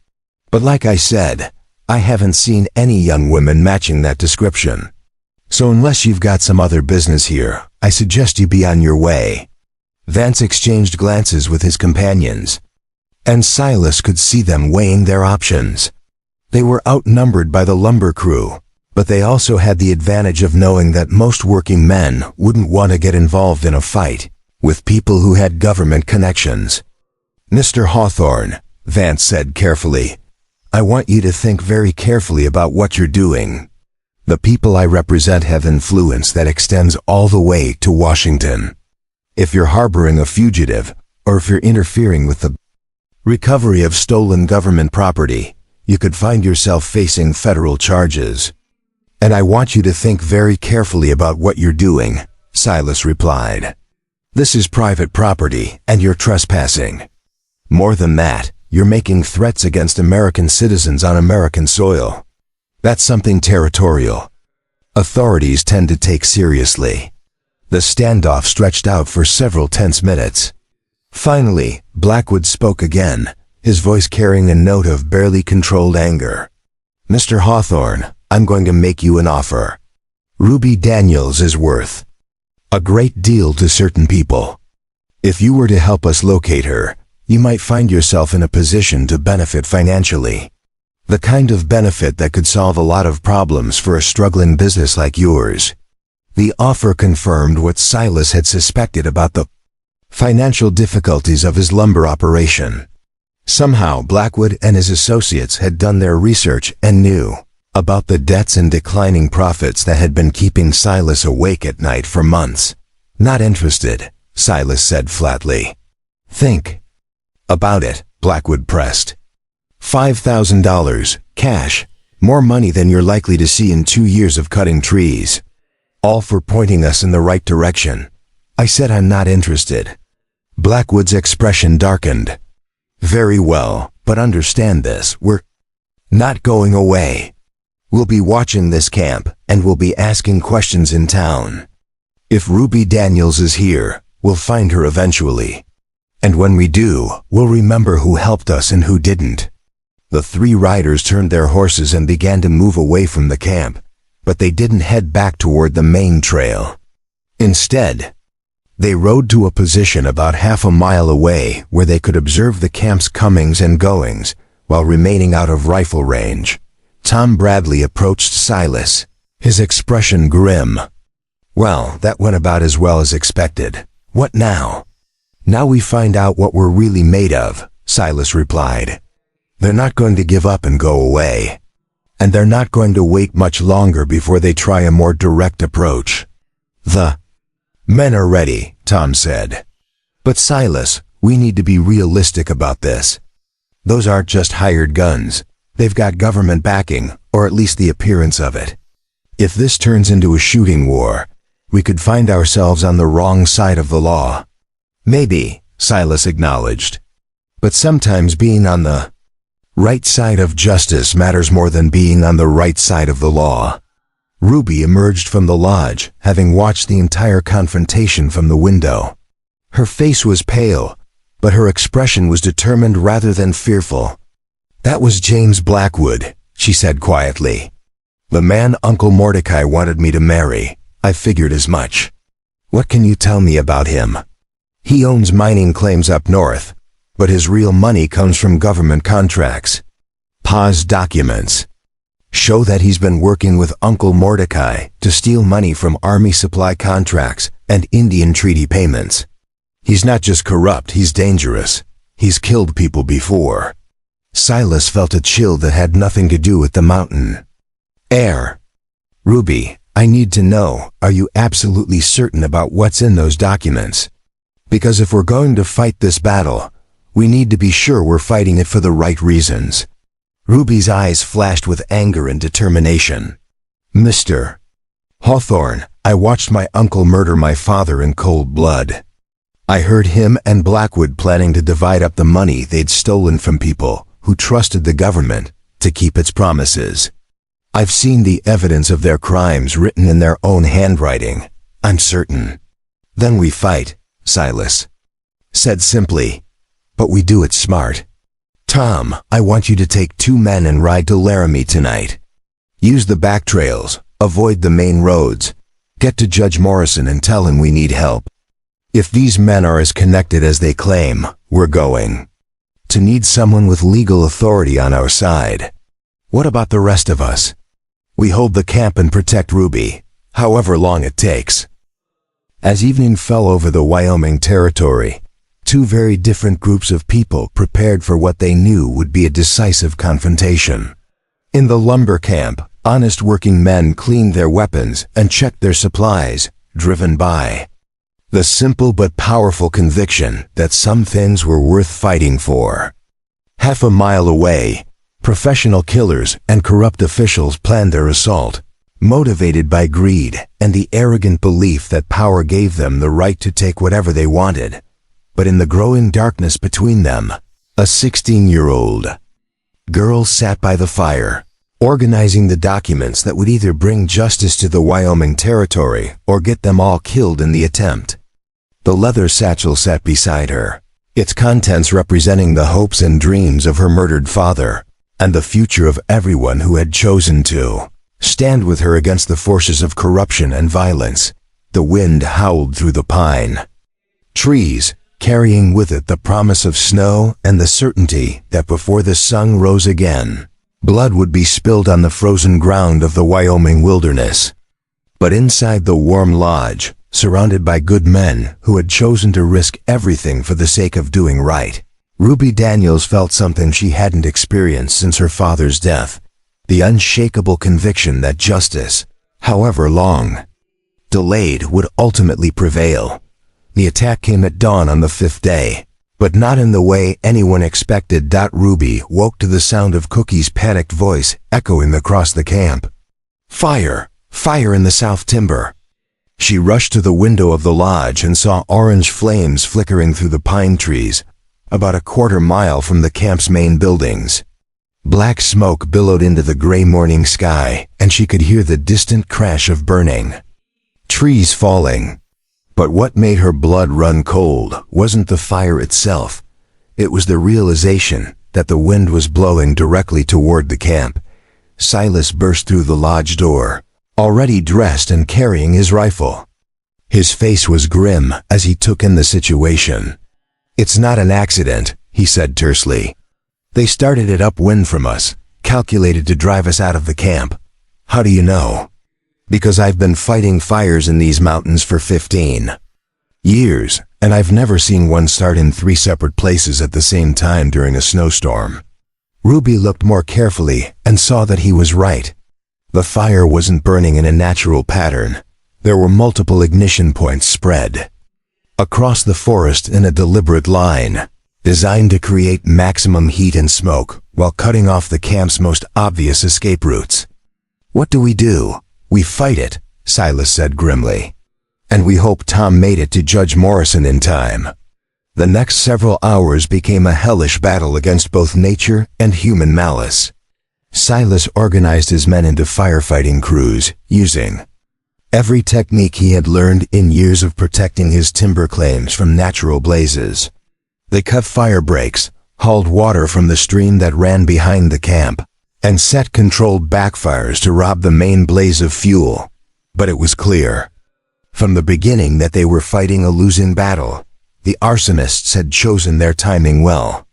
But like I said, I haven't seen any young women matching that description. So unless you've got some other business here, I suggest you be on your way." Vance exchanged glances with his companions, and Silas could see them weighing their options. They were outnumbered by the lumber crew, but they also had the advantage of knowing that most working men wouldn't want to get involved in a fight with people who had government connections. "Mr. Hawthorne," Vance said carefully, "I want you to think very carefully about what you're doing. The people I represent have influence that extends all the way to Washington. If you're harboring a fugitive, or if you're interfering with the recovery of stolen government property, you could find yourself facing federal charges. And I want you to think very carefully about what you're doing, Silas replied. This is private property, and you're trespassing. More than that, you're making threats against American citizens on American soil. That's something territorial. Authorities tend to take seriously. The standoff stretched out for several tense minutes. Finally, Blackwood spoke again, his voice carrying a note of barely controlled anger. Mr. Hawthorne, I'm going to make you an offer. Ruby Daniels is worth a great deal to certain people. If you were to help us locate her, you might find yourself in a position to benefit financially. The kind of benefit that could solve a lot of problems for a struggling business like yours. The offer confirmed what Silas had suspected about the financial difficulties of his lumber operation. Somehow Blackwood and his associates had done their research and knew about the debts and declining profits that had been keeping Silas awake at night for months. Not interested, Silas said flatly. Think about it, Blackwood pressed. $5,000, cash, more money than you're likely to see in 2 years of cutting trees. All for pointing us in the right direction. I said I'm not interested. Blackwood's expression darkened. Very well, but understand this, we're not going away. We'll be watching this camp, and we'll be asking questions in town. If Ruby Daniels is here, we'll find her eventually. And when we do, we'll remember who helped us and who didn't. The three riders turned their horses and began to move away from the camp, but they didn't head back toward the main trail. Instead, they rode to a position about half a mile away where they could observe the camp's comings and goings while remaining out of rifle range. Tom Bradley approached Silas, his expression grim. Well, that went about as well as expected. What now? Now we find out what we're really made of, Silas replied. They're not going to give up and go away. And they're not going to wait much longer before they try a more direct approach. The men are ready, Tom said. But Silas, we need to be realistic about this. Those aren't just hired guns. They've got government backing, or at least the appearance of it. If this turns into a shooting war, we could find ourselves on the wrong side of the law. Maybe, Silas acknowledged. But sometimes being on the right side of justice matters more than being on the right side of the law. Ruby emerged from the lodge, having watched the entire confrontation from the window. Her face was pale, but her expression was determined rather than fearful. That was James Blackwood, she said quietly. The man Uncle Mordecai wanted me to marry. I figured as much. What can you tell me about him? He owns mining claims up north, but his real money comes from government contracts. Pa's documents show that he's been working with Uncle Mordecai to steal money from Army supply contracts and Indian treaty payments. He's not just corrupt, he's dangerous. He's killed people before. Silas felt a chill that had nothing to do with the mountain air. Ruby, I need to know, are you absolutely certain about what's in those documents? Because if we're going to fight this battle, we need to be sure we're fighting it for the right reasons. Ruby's eyes flashed with anger and determination. Mr. Hawthorne, I watched my uncle murder my father in cold blood. I heard him and Blackwood planning to divide up the money they'd stolen from people who trusted the government to keep its promises. I've seen the evidence of their crimes written in their own handwriting, I'm certain. Then we fight, Silas said simply, but we do it smart. Tom, I want you to take 2 men and ride to Laramie tonight. Use the back trails, avoid the main roads. Get to Judge Morrison and tell him we need help. If these men are as connected as they claim, we're going to need someone with legal authority on our side. What about the rest of us? We hold the camp and protect Ruby, however long it takes. As evening fell over the Wyoming territory, 2 very different groups of people prepared for what they knew would be a decisive confrontation. In the lumber camp, honest working men cleaned their weapons and checked their supplies, driven by the simple but powerful conviction that some things were worth fighting for. Half a mile away, professional killers and corrupt officials planned their assault, motivated by greed and the arrogant belief that power gave them the right to take whatever they wanted. But in the growing darkness between them, a 16-year-old girl sat by the fire, organizing the documents that would either bring justice to the Wyoming Territory or get them all killed in the attempt. The leather satchel sat beside her, its contents representing the hopes and dreams of her murdered father, and the future of everyone who had chosen to stand with her against the forces of corruption and violence. The wind howled through the pine trees, carrying with it the promise of snow and the certainty that before the sun rose again, blood would be spilled on the frozen ground of the Wyoming wilderness. But inside the warm lodge, surrounded by good men who had chosen to risk everything for the sake of doing right, Ruby Daniels felt something she hadn't experienced since her father's death: the unshakable conviction that justice, however long delayed, would ultimately prevail. The attack came at dawn on the 5th day, but not in the way anyone expected. Ruby woke to the sound of Cookie's panicked voice echoing across the camp. "Fire! Fire in the south timber!" She rushed to the window of the lodge and saw orange flames flickering through the pine trees, about a quarter mile from the camp's main buildings. Black smoke billowed into the gray morning sky, and she could hear the distant crash of burning trees falling. But what made her blood run cold wasn't the fire itself. It was the realization that the wind was blowing directly toward the camp. Silas burst through the lodge door, already dressed and carrying his rifle. His face was grim as he took in the situation. "It's not an accident," he said tersely. "They started it upwind from us, calculated to drive us out of the camp." "How do you know?" "Because I've been fighting fires in these mountains for 15 years, and I've never seen one start in 3 separate places at the same time during a snowstorm." Ruby looked more carefully and saw that he was right. The fire wasn't burning in a natural pattern. There were multiple ignition points spread across the forest in a deliberate line, designed to create maximum heat and smoke while cutting off the camp's most obvious escape routes. "What do? We fight it," Silas said grimly. "And we hope Tom made it to Judge Morrison in time." The next several hours became a hellish battle against both nature and human malice. Silas organized his men into firefighting crews, using every technique he had learned in years of protecting his timber claims from natural blazes. They cut fire breaks, hauled water from the stream that ran behind the camp, and set controlled backfires to rob the main blaze of fuel. But it was clear from the beginning that they were fighting a losing battle. The arsonists had chosen their timing well.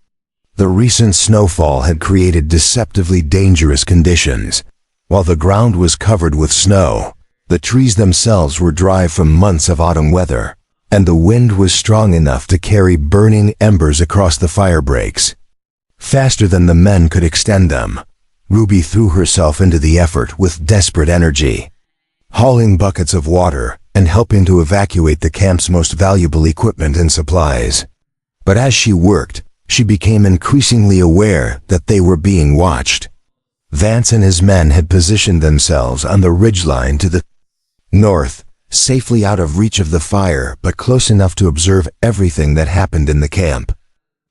The recent snowfall had created deceptively dangerous conditions. While the ground was covered with snow, the trees themselves were dry from months of autumn weather, and the wind was strong enough to carry burning embers across the fire breaks. Faster than the men could extend them, Ruby threw herself into the effort with desperate energy, hauling buckets of water and helping to evacuate the camp's most valuable equipment and supplies. But as she worked, she became increasingly aware that they were being watched. Vance and his men had positioned themselves on the ridgeline to the north, safely out of reach of the fire but close enough to observe everything that happened in the camp.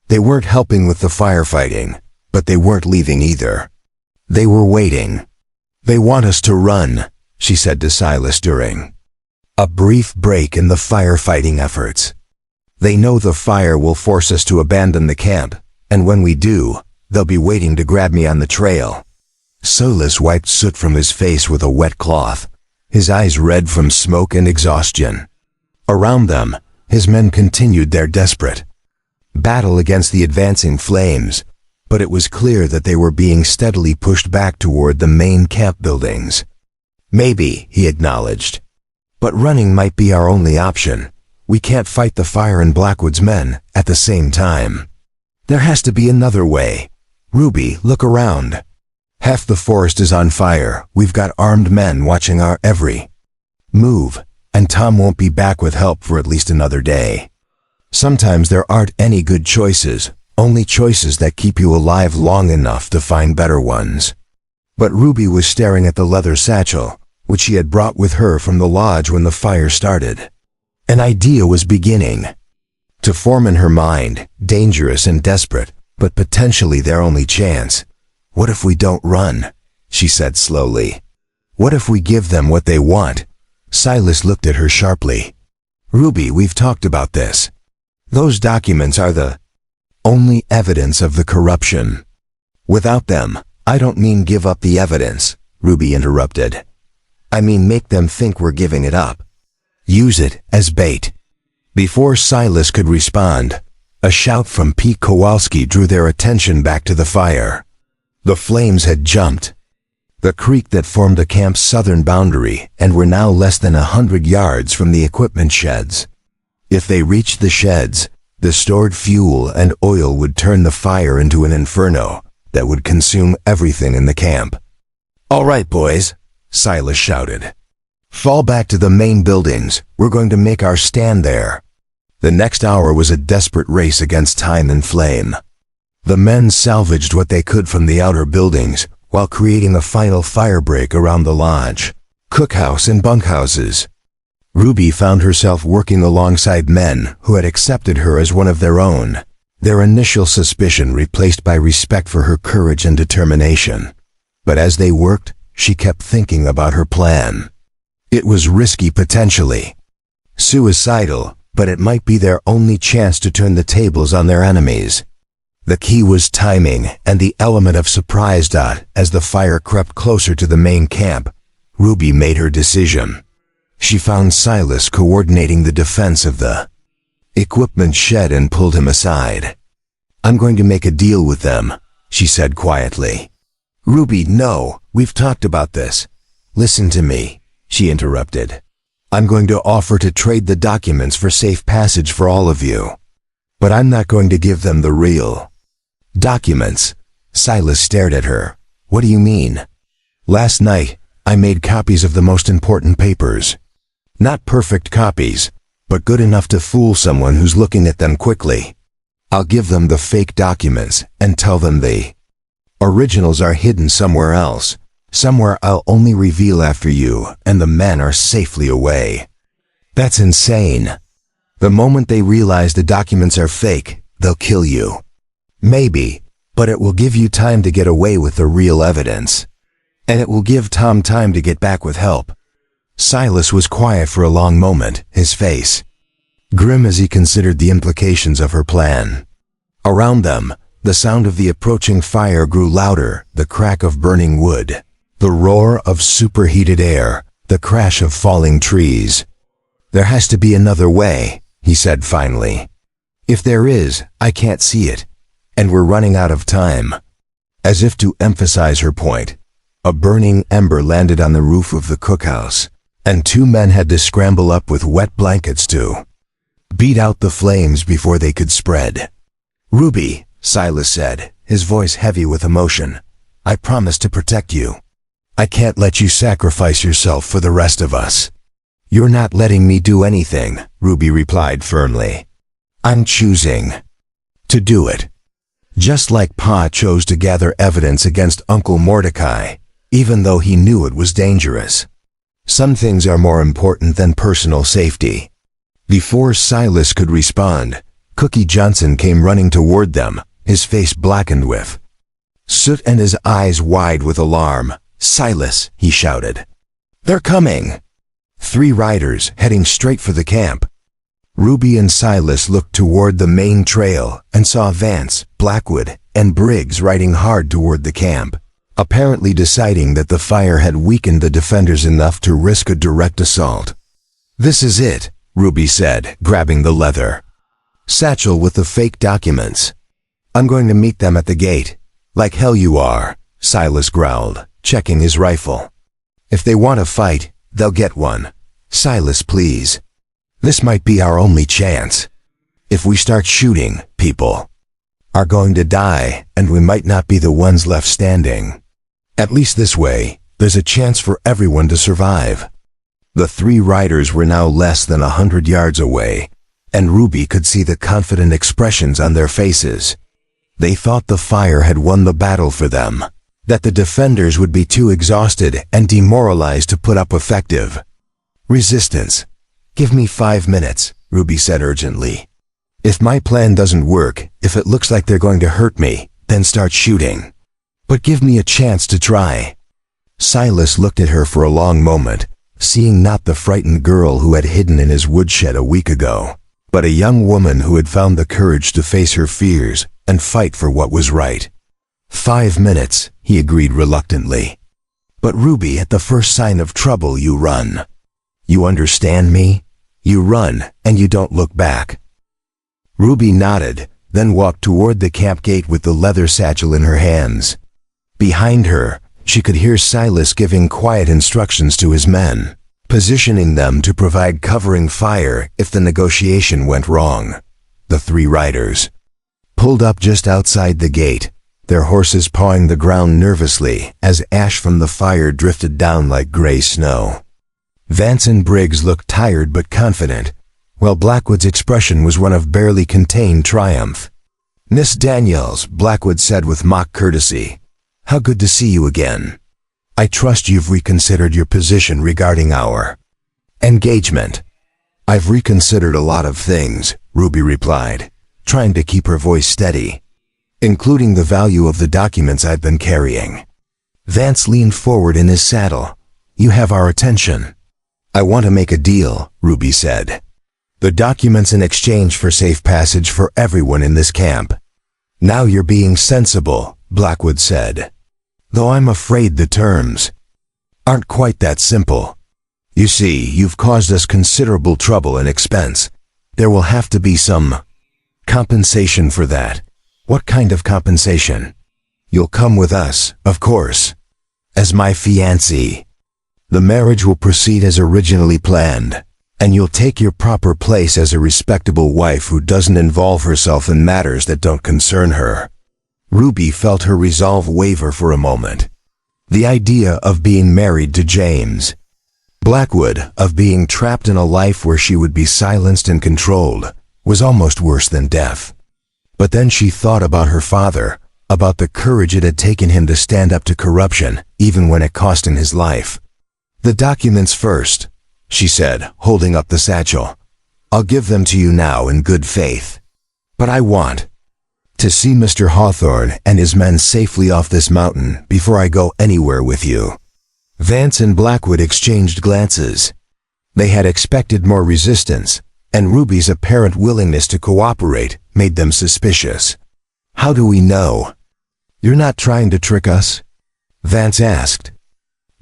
They weren't helping with the firefighting, but they weren't leaving either. They were waiting. "They want us to run," she said to Silas during a brief break in the firefighting efforts. "They know the fire will force us to abandon the camp, and when we do, they'll be waiting to grab me on the trail." Silas wiped soot from his face with a wet cloth, his eyes red from smoke and exhaustion. Around them, his men continued their desperate battle against the advancing flames, but it was clear that they were being steadily pushed back toward the main camp buildings. "Maybe," he acknowledged, "but running might be our only option. We can't fight the fire and Blackwood's men at the same time. There has to be another way. Ruby, look around. Half the forest is on fire. We've got armed men watching our every move, and Tom won't be back with help for at least another day. Sometimes there aren't any good choices, Only choices that keep you alive long enough to find better ones. But Ruby was staring at the leather satchel, which she had brought with her from the lodge when the fire started. An idea was beginning to form in her mind, dangerous and desperate, but potentially their only chance. What if we don't run? She said slowly. What if we give them what they want? Silas looked at her sharply. Ruby, we've talked about this. Those documents are the only evidence of the corruption. Without them, I don't mean give up the evidence, Ruby interrupted. I mean make them think we're giving it up. Use it as bait. Before Silas could respond, a shout from Pete Kowalski drew their attention back to the fire. The flames had jumped the creek that formed the camp's southern boundary and were now less than 100 yards from the equipment sheds. If they reached the sheds, the stored fuel and oil would turn the fire into an inferno that would consume everything in the camp. All right, boys, Silas shouted. Fall back to the main buildings. We're going to make our stand there. The next hour was a desperate race against time and flame. The men salvaged what they could from the outer buildings while creating a final firebreak around the lodge, cookhouse, and bunkhouses. Ruby found herself working alongside men who had accepted her as one of their own, their initial suspicion replaced by respect for her courage and determination. But as they worked, she kept thinking about her plan. It was risky potentially, suicidal, but it might be their only chance to turn the tables on their enemies. The key was timing and the element of surprise. As the fire crept closer to the main camp, Ruby made her decision. She found Silas coordinating the defense of the equipment shed and pulled him aside. I'm going to make a deal with them, she said quietly. Ruby, no, we've talked about this. Listen to me, she interrupted. I'm going to offer to trade the documents for safe passage for all of you. But I'm not going to give them the real documents. Silas stared at her. What do you mean? Last night, I made copies of the most important papers. Not perfect copies, but good enough to fool someone who's looking at them quickly. I'll give them the fake documents and tell them the originals are hidden somewhere else, somewhere I'll only reveal after you and the men are safely away. That's insane. The moment they realize the documents are fake, they'll kill you. Maybe, but it will give you time to get away with the real evidence. And it will give Tom time to get back with help. Silas was quiet for a long moment, his face grim as he considered the implications of her plan. Around them, the sound of the approaching fire grew louder, the crack of burning wood, the roar of superheated air, the crash of falling trees. There has to be another way, he said finally. If there is, I can't see it. And we're running out of time. As if to emphasize her point, a burning ember landed on the roof of the cookhouse, and two men had to scramble up with wet blankets to beat out the flames before they could spread. Ruby, Silas said, his voice heavy with emotion, I promise to protect you. I can't let you sacrifice yourself for the rest of us. You're not letting me do anything, Ruby replied firmly. I'm choosing to do it. Just like Pa chose to gather evidence against Uncle Mordecai, even though he knew it was dangerous. Some things are more important than personal safety. Before Silas could respond, Cookie Johnson came running toward them, his face blackened with soot and his eyes wide with alarm. Silas, he shouted. They're coming! 3 riders heading straight for the camp. Ruby and Silas looked toward the main trail and saw Vance, Blackwood, and Briggs riding hard toward the camp, apparently deciding that the fire had weakened the defenders enough to risk a direct assault. This is it, Ruby said, grabbing the leather satchel with the fake documents. I'm going to meet them at the gate. Like hell you are, Silas growled, checking his rifle. If they want to fight, they'll get one. Silas, please. This might be our only chance. If we start shooting, people are going to die, and we might not be the ones left standing. At least this way, there's a chance for everyone to survive. The 3 riders were now less than 100 yards away, and Ruby could see the confident expressions on their faces. They thought the fire had won the battle for them, that the defenders would be too exhausted and demoralized to put up effective resistance. "Give me 5 minutes," Ruby said urgently. "If my plan doesn't work, if it looks like they're going to hurt me, then start shooting. But give me a chance to try." Silas looked at her for a long moment, seeing not the frightened girl who had hidden in his woodshed a week ago, but a young woman who had found the courage to face her fears and fight for what was right. 5 minutes, he agreed reluctantly. "But Ruby, at the first sign of trouble, you run. You understand me? You run, and you don't look back." Ruby nodded, then walked toward the camp gate with the leather satchel in her hands. Behind her, she could hear Silas giving quiet instructions to his men, positioning them to provide covering fire if the negotiation went wrong. The 3 riders pulled up just outside the gate, their horses pawing the ground nervously as ash from the fire drifted down like gray snow. Vance and Briggs looked tired but confident, while Blackwood's expression was one of barely contained triumph. "Miss Daniels," Blackwood said with mock courtesy, "how good to see you again. I trust you've reconsidered your position regarding our engagement." "I've reconsidered a lot of things," Ruby replied, trying to keep her voice steady, "including the value of the documents I've been carrying." Vance leaned forward in his saddle. "You have our attention." "I want to make a deal," Ruby said. "The documents in exchange for safe passage for everyone in this camp." "Now you're being sensible," Blackwood said. "Though I'm afraid the terms aren't quite that simple. You see, you've caused us considerable trouble and expense. There will have to be some compensation for that." "What kind of compensation?" "You'll come with us, of course, as my fiancée. The marriage will proceed as originally planned, and you'll take your proper place as a respectable wife who doesn't involve herself in matters that don't concern her." Ruby felt her resolve waver for a moment. The idea of being married to James Blackwood, of being trapped in a life where she would be silenced and controlled, was almost worse than death. But then she thought about her father, about the courage it had taken him to stand up to corruption, even when it cost him his life. "The documents first," she said, holding up the satchel. "I'll give them to you now in good faith. But I want to see Mr. Hawthorne and his men safely off this mountain before I go anywhere with you." Vance and Blackwood exchanged glances. They had expected more resistance, and Ruby's apparent willingness to cooperate made them suspicious. "How do we know you're not trying to trick us?" Vance asked.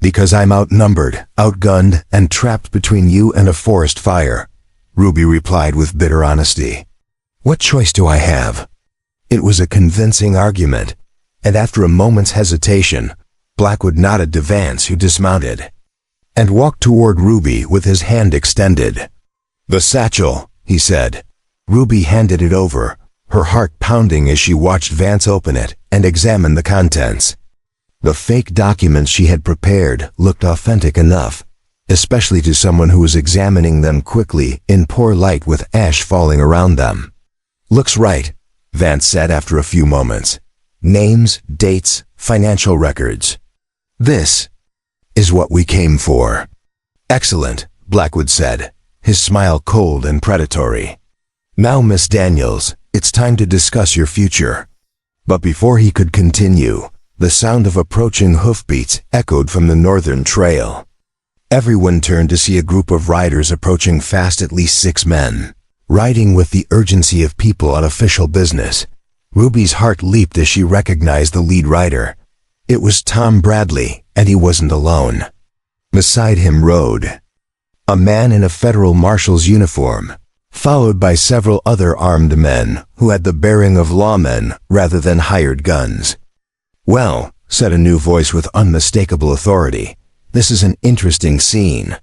"Because I'm outnumbered, outgunned, and trapped between you and a forest fire," Ruby replied with bitter honesty. "What choice do I have?" It was a convincing argument, and after a moment's hesitation, Blackwood nodded to Vance, who dismounted and walked toward Ruby with his hand extended. "The satchel," he said. Ruby handed it over, her heart pounding as she watched Vance open it and examine the contents. The fake documents she had prepared looked authentic enough, especially to someone who was examining them quickly in poor light with ash falling around them. "Looks right," Vance said after a few moments. "Names, dates, financial records. This is what we came for." "Excellent," Blackwood said, his smile cold and predatory. "Now, Miss Daniels, it's time to discuss your future." But before he could continue, the sound of approaching hoofbeats echoed from the northern trail. Everyone turned to see a group of riders approaching fast, at least 6 men, riding with the urgency of people on official business. Ruby's heart leaped as she recognized the lead rider. It was Tom Bradley, and he wasn't alone. Beside him rode a man in a federal marshal's uniform, followed by several other armed men who had the bearing of lawmen rather than hired guns. "Well," said a new voice with unmistakable authority, "this is an interesting scene."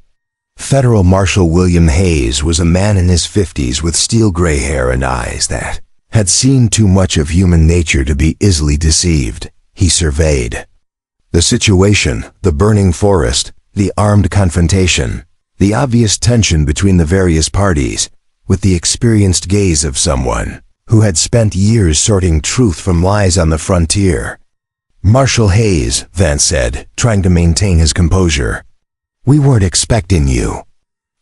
Federal Marshal William Hayes was a man in his 50s with steel gray hair and eyes that had seen too much of human nature to be easily deceived. He surveyed the situation, the burning forest, the armed confrontation, the obvious tension between the various parties, with the experienced gaze of someone who had spent years sorting truth from lies on the frontier. "Marshal Hayes," Vance said, trying to maintain his composure. "We weren't expecting you."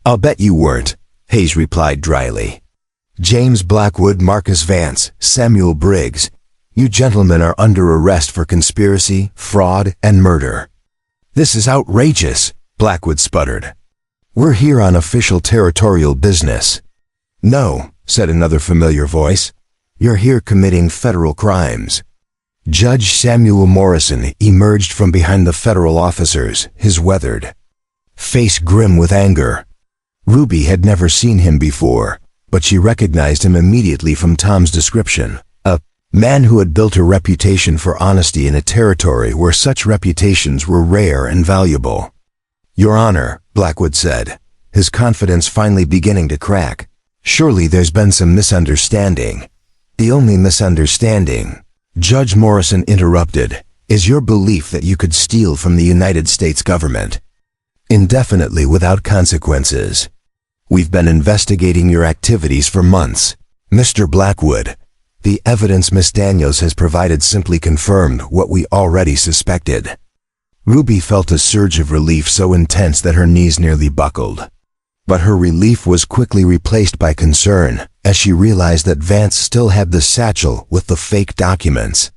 "I'll bet you weren't," Hayes replied dryly. "James Blackwood, Marcus Vance, Samuel Briggs, you gentlemen are under arrest for conspiracy, fraud, and murder." "This is outrageous," Blackwood sputtered. "We're here on official territorial business." "No," said another familiar voice. "You're here committing federal crimes." Judge Samuel Morrison emerged from behind the federal officers, his weathered face grim with anger. Ruby had never seen him before, but she recognized him immediately from Tom's description. A man who had built a reputation for honesty in a territory where such reputations were rare and valuable. "Your Honor," Blackwood said, his confidence finally beginning to crack, "surely there's been some misunderstanding." "The only misunderstanding," Judge Morrison interrupted, "is your belief that you could steal from the United States government indefinitely without consequences. We've been investigating your activities for months, Mr. Blackwood. The evidence Miss Daniels has provided simply confirmed what we already suspected." Ruby felt a surge of relief so intense that her knees nearly buckled. But her relief was quickly replaced by concern as she realized that Vance still had the satchel with the fake documents.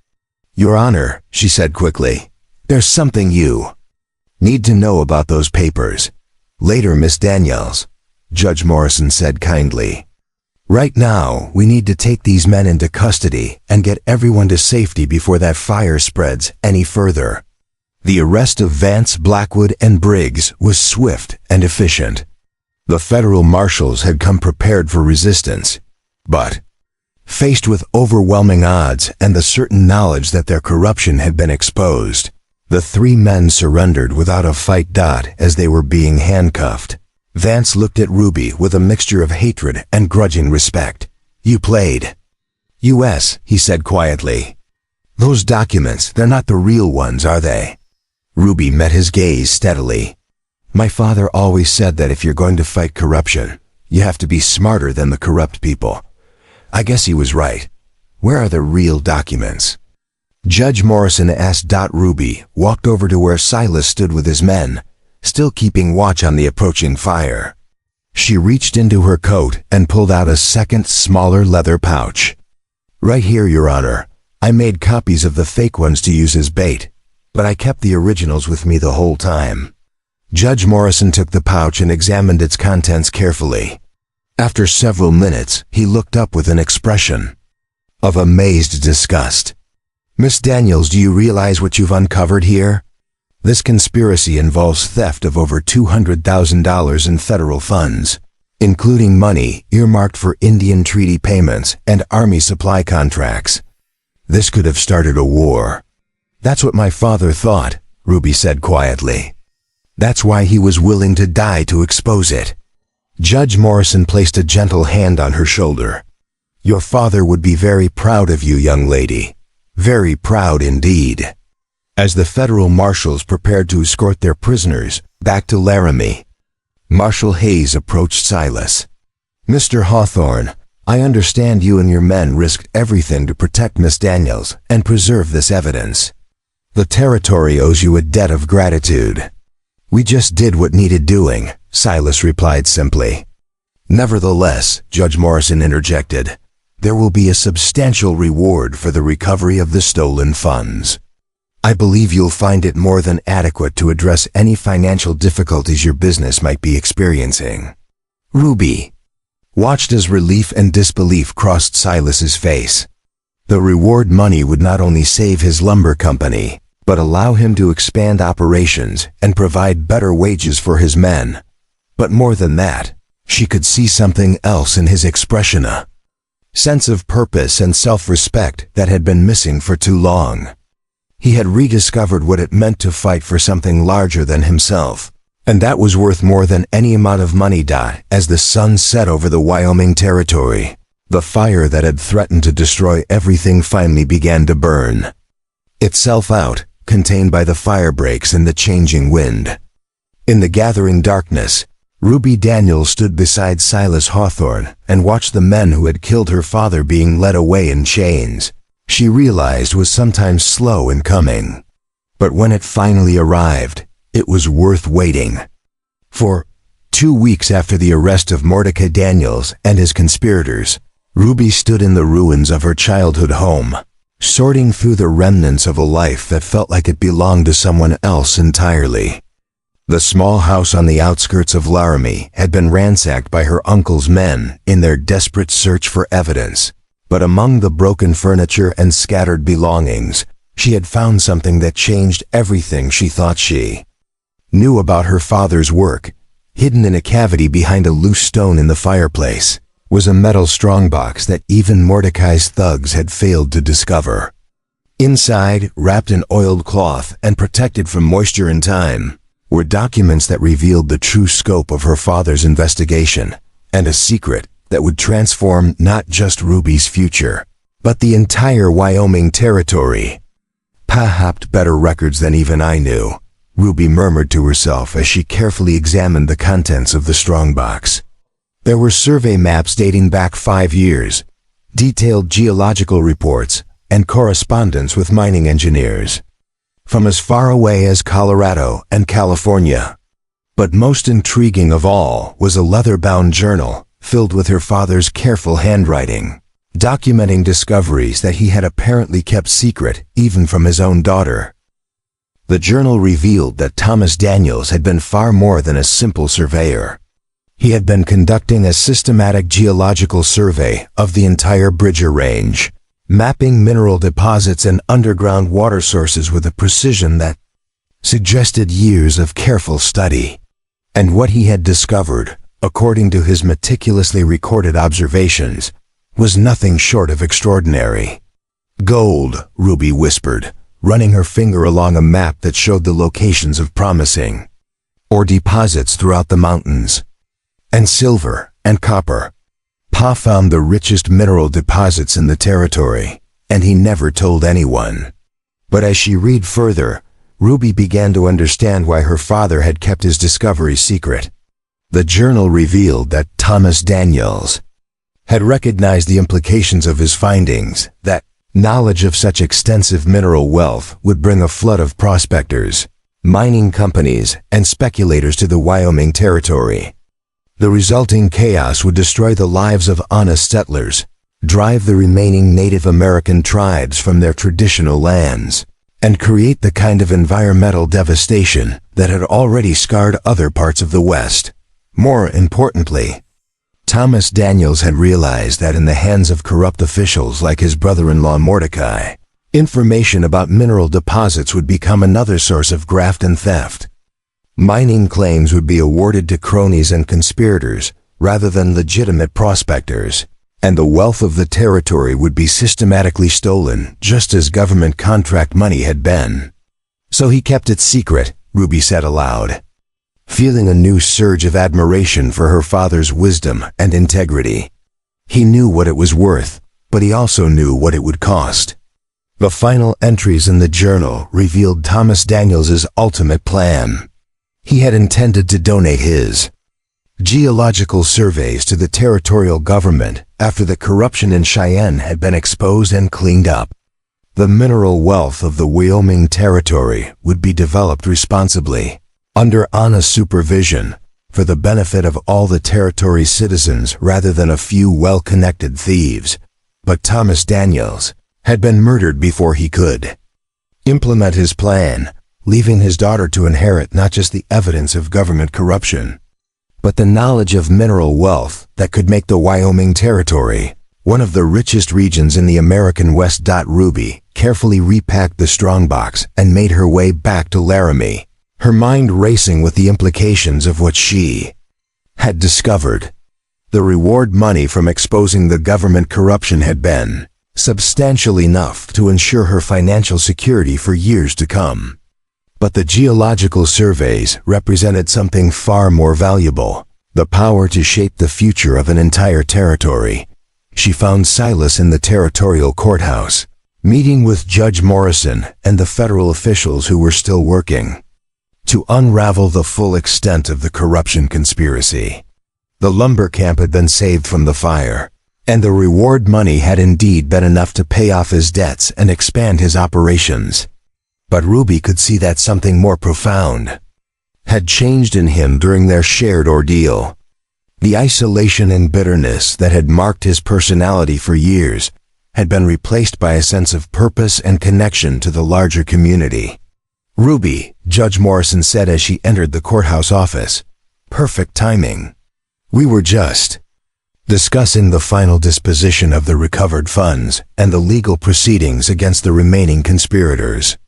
"Your Honor," she said quickly, "there's something you need to know about those papers." "Later, Miss Daniels," Judge Morrison said kindly. "Right now, we need to take these men into custody and get everyone to safety before that fire spreads any further." The arrest of Vance, Blackwood, and Briggs was swift and efficient. The federal marshals had come prepared for resistance, but faced with overwhelming odds and the certain knowledge that their corruption had been exposed, the three men surrendered without a fight. As they were being handcuffed, Vance looked at Ruby with a mixture of hatred and grudging respect. "You played U.S.," he said quietly. "Those documents, they're not the real ones, are they?" Ruby met his gaze steadily. "My father always said that if you're going to fight corruption, you have to be smarter than the corrupt people. I guess he was right. Where are the real documents?" Judge Morrison asked. Ruby walked over to where Silas stood with his men, still keeping watch on the approaching fire. She reached into her coat and pulled out a second, smaller leather pouch. "Right here, Your Honor. I made copies of the fake ones to use as bait, but I kept the originals with me the whole time." Judge Morrison took the pouch and examined its contents carefully. After several minutes, he looked up with an expression of amazed disgust. "Miss Daniels, do you realize what you've uncovered here? This conspiracy involves theft of over $200,000 in federal funds, including money earmarked for Indian treaty payments and Army supply contracts. This could have started a war." "That's what my father thought," Ruby said quietly. "That's why he was willing to die to expose it." Judge Morrison placed a gentle hand on her shoulder. "Your father would be very proud of you, young lady. Very proud indeed." As the federal marshals prepared to escort their prisoners back to Laramie, Marshal Hayes approached Silas. "Mr. Hawthorne, I understand you and your men risked everything to protect Miss Daniels and preserve this evidence. The territory owes you a debt of gratitude." "We just did what needed doing," Silas replied simply. "Nevertheless," Judge Morrison interjected, "there will be a substantial reward for the recovery of the stolen funds. I believe you'll find it more than adequate to address any financial difficulties your business might be experiencing." Ruby watched as relief and disbelief crossed Silas's face. The reward money would not only save his lumber company, but allow him to expand operations and provide better wages for his men. But more than that, she could see something else in his expression, a sense of purpose and self-respect that had been missing for too long. He had rediscovered what it meant to fight for something larger than himself, and that was worth more than any amount of money. As the sun set over the Wyoming territory, the fire that had threatened to destroy everything finally began to burn itself out, contained by the fire breaks and the changing wind. In the gathering darkness, Ruby Daniels stood beside Silas Hawthorne and watched the men who had killed her father being led away in chains. She realized was sometimes slow in coming. But when it finally arrived, it was worth waiting. For 2 weeks after the arrest of Mordecai Daniels and his conspirators, Ruby stood in the ruins of her childhood home, sorting through the remnants of a life that felt like it belonged to someone else entirely. The small house on the outskirts of Laramie had been ransacked by her uncle's men in their desperate search for evidence. But among the broken furniture and scattered belongings, she had found something that changed everything she thought she knew about her father's work. Hidden in a cavity behind a loose stone in the fireplace was a metal strongbox that even Mordecai's thugs had failed to discover. Inside, wrapped in oiled cloth and protected from moisture and time, were documents that revealed the true scope of her father's investigation, and a secret that would transform not just Ruby's future, but the entire Wyoming territory. "Perhaps better records than even I knew," Ruby murmured to herself as she carefully examined the contents of the strongbox. There were survey maps dating back 5 years, detailed geological reports, and correspondence with mining engineers from as far away as Colorado and California. But most intriguing of all was a leather-bound journal filled with her father's careful handwriting, documenting discoveries that he had apparently kept secret even from his own daughter. The journal revealed that Thomas Daniels had been far more than a simple surveyor. He had been conducting a systematic geological survey of the entire Bridger Range, mapping mineral deposits and underground water sources with a precision that suggested years of careful study. And what he had discovered, according to his meticulously recorded observations, was nothing short of extraordinary. "Gold," Ruby whispered, running her finger along a map that showed the locations of promising ore deposits throughout the mountains. "And silver and copper. Pa found the richest mineral deposits in the territory, and he never told anyone." But as she read further, Ruby began to understand why her father had kept his discovery secret. The journal revealed that Thomas Daniels had recognized the implications of his findings, that knowledge of such extensive mineral wealth would bring a flood of prospectors, mining companies, and speculators to the Wyoming territory. The resulting chaos would destroy the lives of honest settlers, drive the remaining Native American tribes from their traditional lands, and create the kind of environmental devastation that had already scarred other parts of the West. More importantly, Thomas Daniels had realized that in the hands of corrupt officials like his brother-in-law Mordecai, information about mineral deposits would become another source of graft and theft. Mining claims would be awarded to cronies and conspirators rather than legitimate prospectors, and the wealth of the territory would be systematically stolen just as government contract money had been. "So he kept it secret," Ruby said aloud, feeling a new surge of admiration for her father's wisdom and integrity. He knew what it was worth, but he also knew what it would cost. The final entries in the journal revealed Thomas Daniels' ultimate plan. He had intended to donate his geological surveys to the territorial government after the corruption in Cheyenne had been exposed and cleaned up. The mineral wealth of the Wyoming territory would be developed responsibly, under honest supervision, for the benefit of all the territory's citizens rather than a few well-connected thieves. But Thomas Daniels had been murdered before he could implement his plan, leaving his daughter to inherit not just the evidence of government corruption, but the knowledge of mineral wealth that could make the Wyoming territory one of the richest regions in the American West. Ruby carefully repacked the strongbox and made her way back to Laramie, her mind racing with the implications of what she had discovered. The reward money from exposing the government corruption had been substantial enough to ensure her financial security for years to come. But the geological surveys represented something far more valuable, the power to shape the future of an entire territory. She found Silas in the territorial courthouse, meeting with Judge Morrison and the federal officials who were still working to unravel the full extent of the corruption conspiracy. The lumber camp had been saved from the fire, and the reward money had indeed been enough to pay off his debts and expand his operations. But Ruby could see that something more profound had changed in him during their shared ordeal. The isolation and bitterness that had marked his personality for years had been replaced by a sense of purpose and connection to the larger community. "Ruby," Judge Morrison said as she entered the courthouse office. "Perfect timing. We were just discussing the final disposition of the recovered funds and the legal proceedings against the remaining conspirators."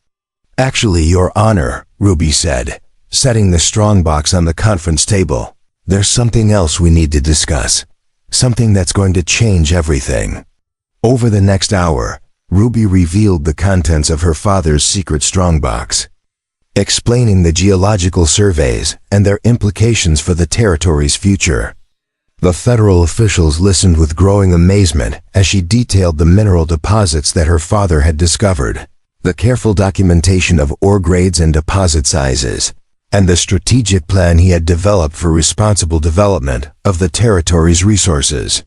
"Actually, Your Honor," Ruby said, setting the strongbox on the conference table, "there's something else we need to discuss. Something that's going to change everything." Over the next hour, Ruby revealed the contents of her father's secret strongbox, explaining the geological surveys and their implications for the territory's future. The federal officials listened with growing amazement as she detailed the mineral deposits that her father had discovered, the careful documentation of ore grades and deposit sizes, and the strategic plan he had developed for responsible development of the territory's resources.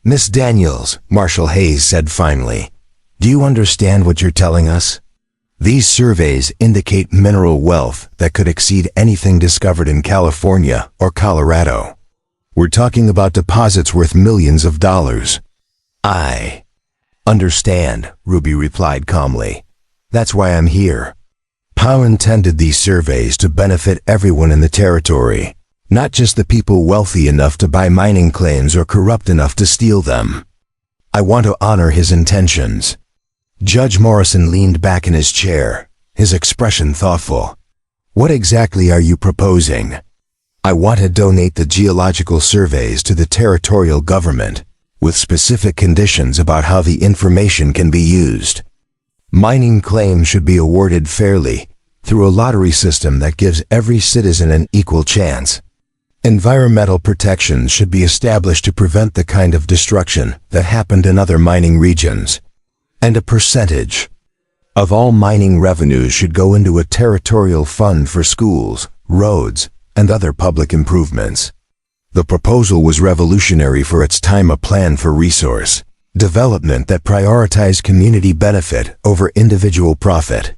"Miss Daniels," Marshal Hayes said finally, "do you understand what you're telling us? These surveys indicate mineral wealth that could exceed anything discovered in California or Colorado. We're talking about deposits worth millions of dollars." "I understand," Ruby replied calmly. "That's why I'm here. Powell intended these surveys to benefit everyone in the territory, not just the people wealthy enough to buy mining claims or corrupt enough to steal them. I want to honor his intentions." Judge Morrison leaned back in his chair, his expression thoughtful. "What exactly are you proposing?" "I want to donate the geological surveys to the territorial government, with specific conditions about how the information can be used. Mining claims should be awarded fairly, through a lottery system that gives every citizen an equal chance. Environmental protections should be established to prevent the kind of destruction that happened in other mining regions. And a percentage of all mining revenues should go into a territorial fund for schools, roads, and other public improvements." The proposal was revolutionary for its time, a plan for resource development that prioritized community benefit over individual profit.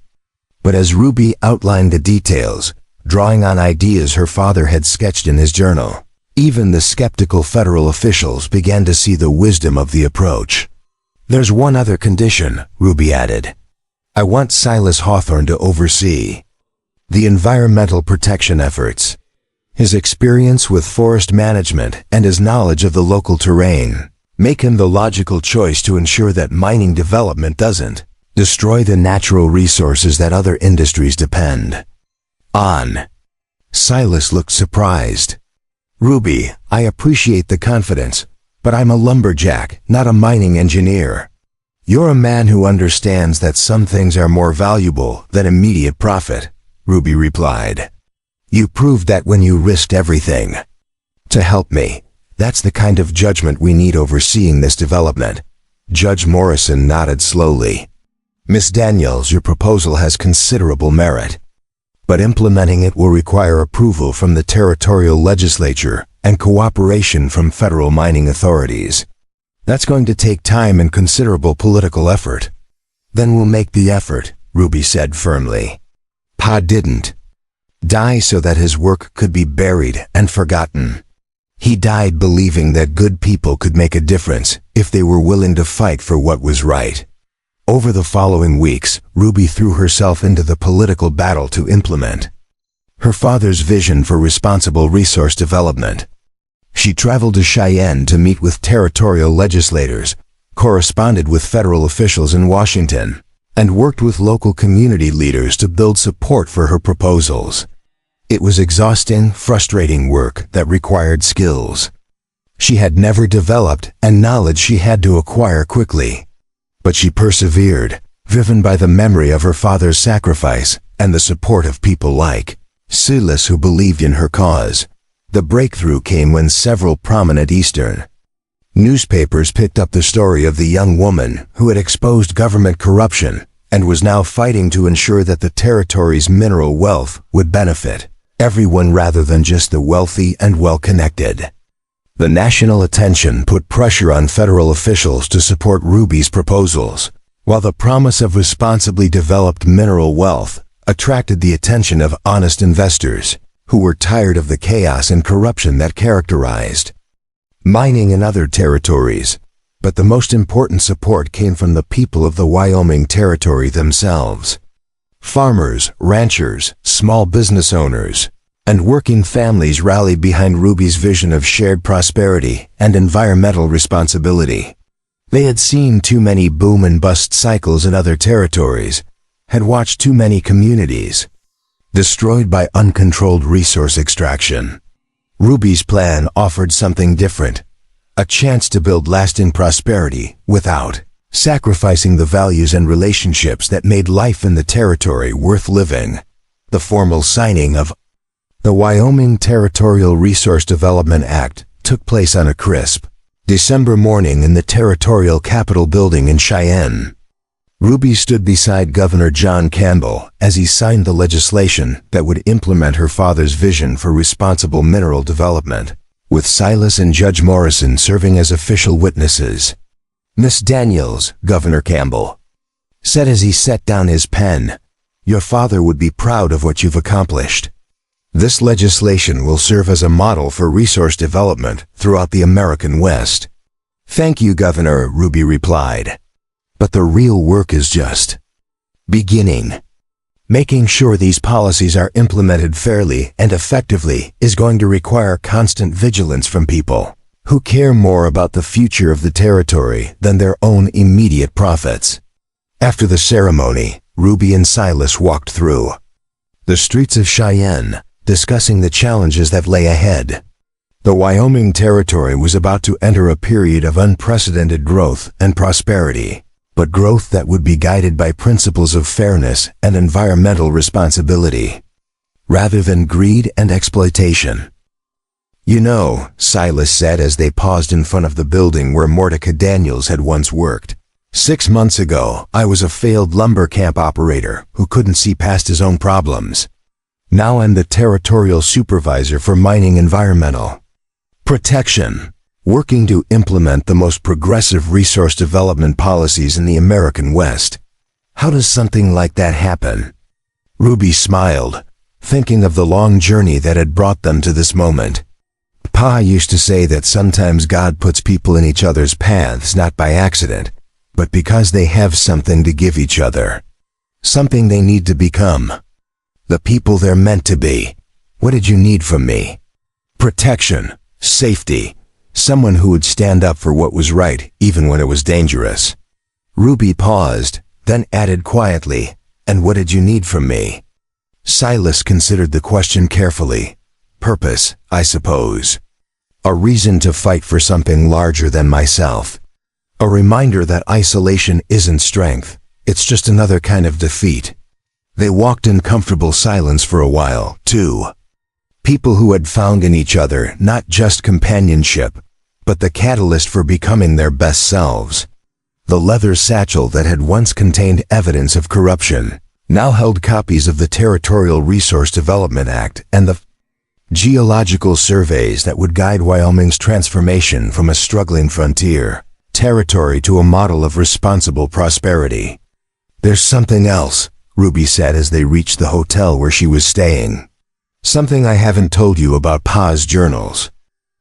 But as Ruby outlined the details, drawing on ideas her father had sketched in his journal, even the skeptical federal officials began to see the wisdom of the approach. "There's one other condition," Ruby added. "I want Silas Hawthorne to oversee the environmental protection efforts. His experience with forest management and his knowledge of the local terrain make him the logical choice to ensure that mining development doesn't destroy the natural resources that other industries depend on." Silas looked surprised. "Ruby, I appreciate the confidence, but I'm a lumberjack, not a mining engineer. You're a man who understands that some things are more valuable than immediate profit," Ruby replied. "You proved that when you risked everything to help me. That's the kind of judgment we need overseeing this development." Judge Morrison nodded slowly. "Miss Daniels, your proposal has considerable merit, but implementing it will require approval from the territorial legislature and cooperation from federal mining authorities. That's going to take time and considerable political effort." "Then we'll make the effort," Ruby said firmly. Pa didn't die so that his work could be buried and forgotten. He died believing that good people could make a difference if they were willing to fight for what was right. Over the following weeks, Ruby threw herself into the political battle to implement her father's vision for responsible resource development. She traveled to Cheyenne to meet with territorial legislators, corresponded with federal officials in Washington, and worked with local community leaders to build support for her proposals. It was exhausting, frustrating work that required skills she had never developed and knowledge she had to acquire quickly. But she persevered, driven by the memory of her father's sacrifice and the support of people like Silas who believed in her cause. The breakthrough came when several prominent Eastern newspapers picked up the story of the young woman who had exposed government corruption and was now fighting to ensure that the territory's mineral wealth would benefit everyone rather than just the wealthy and well-connected. The national attention put pressure on federal officials to support Ruby's proposals, while the promise of responsibly developed mineral wealth attracted the attention of honest investors who were tired of the chaos and corruption that characterized mining in other territories. But the most important support came from the people of the Wyoming Territory themselves. Farmers, ranchers, small business owners, and working families rallied behind Ruby's vision of shared prosperity and environmental responsibility. They had seen too many boom and bust cycles in other territories, had watched too many communities destroyed by uncontrolled resource extraction. Ruby's plan offered something different, a chance to build lasting prosperity without sacrificing the values and relationships that made life in the territory worth living. The formal signing of the Wyoming Territorial Resource Development Act took place on a crisp December morning in the Territorial Capitol building in Cheyenne. Ruby stood beside Governor John Campbell as he signed the legislation that would implement her father's vision for responsible mineral development, with Silas and Judge Morrison serving as official witnesses. "Miss Daniels," Governor Campbell said as he set down his pen, "your father would be proud of what you've accomplished. This legislation will serve as a model for resource development throughout the American West." "Thank you, Governor," Ruby replied. "But the real work is just beginning. Making sure these policies are implemented fairly and effectively is going to require constant vigilance from people who care more about the future of the territory than their own immediate profits." After the ceremony, Ruby and Silas walked through the streets of Cheyenne, discussing the challenges that lay ahead. The Wyoming Territory was about to enter a period of unprecedented growth and prosperity, but growth that would be guided by principles of fairness and environmental responsibility, rather than greed and exploitation. "You know," Silas said as they paused in front of the building where Mordecai Daniels had once worked, "6 months ago, I was a failed lumber camp operator who couldn't see past his own problems. Now I'm the territorial supervisor for mining environmental protection, working to implement the most progressive resource development policies in the American West. How does something like that happen?" Ruby smiled, thinking of the long journey that had brought them to this moment. "Pa used to say that sometimes God puts people in each other's paths not by accident, but because they have something to give each other, something they need to become. The people they're meant to be. What did you need from me?" "Protection, safety, someone who would stand up for what was right even when it was dangerous." Ruby paused, then added quietly, "And what did you need from me?" Silas considered the question carefully. "Purpose, I suppose. A reason to fight for something larger than myself. A reminder that isolation isn't strength, it's just another kind of defeat." They walked in comfortable silence for a while, too. People who had found in each other not just companionship, but the catalyst for becoming their best selves. The leather satchel that had once contained evidence of corruption now held copies of the Territorial Resource Development Act and the geological surveys that would guide Wyoming's transformation from a struggling frontier territory to a model of responsible prosperity. "There's something else," Ruby said as they reached the hotel where she was staying. "Something I haven't told you about Pa's journals."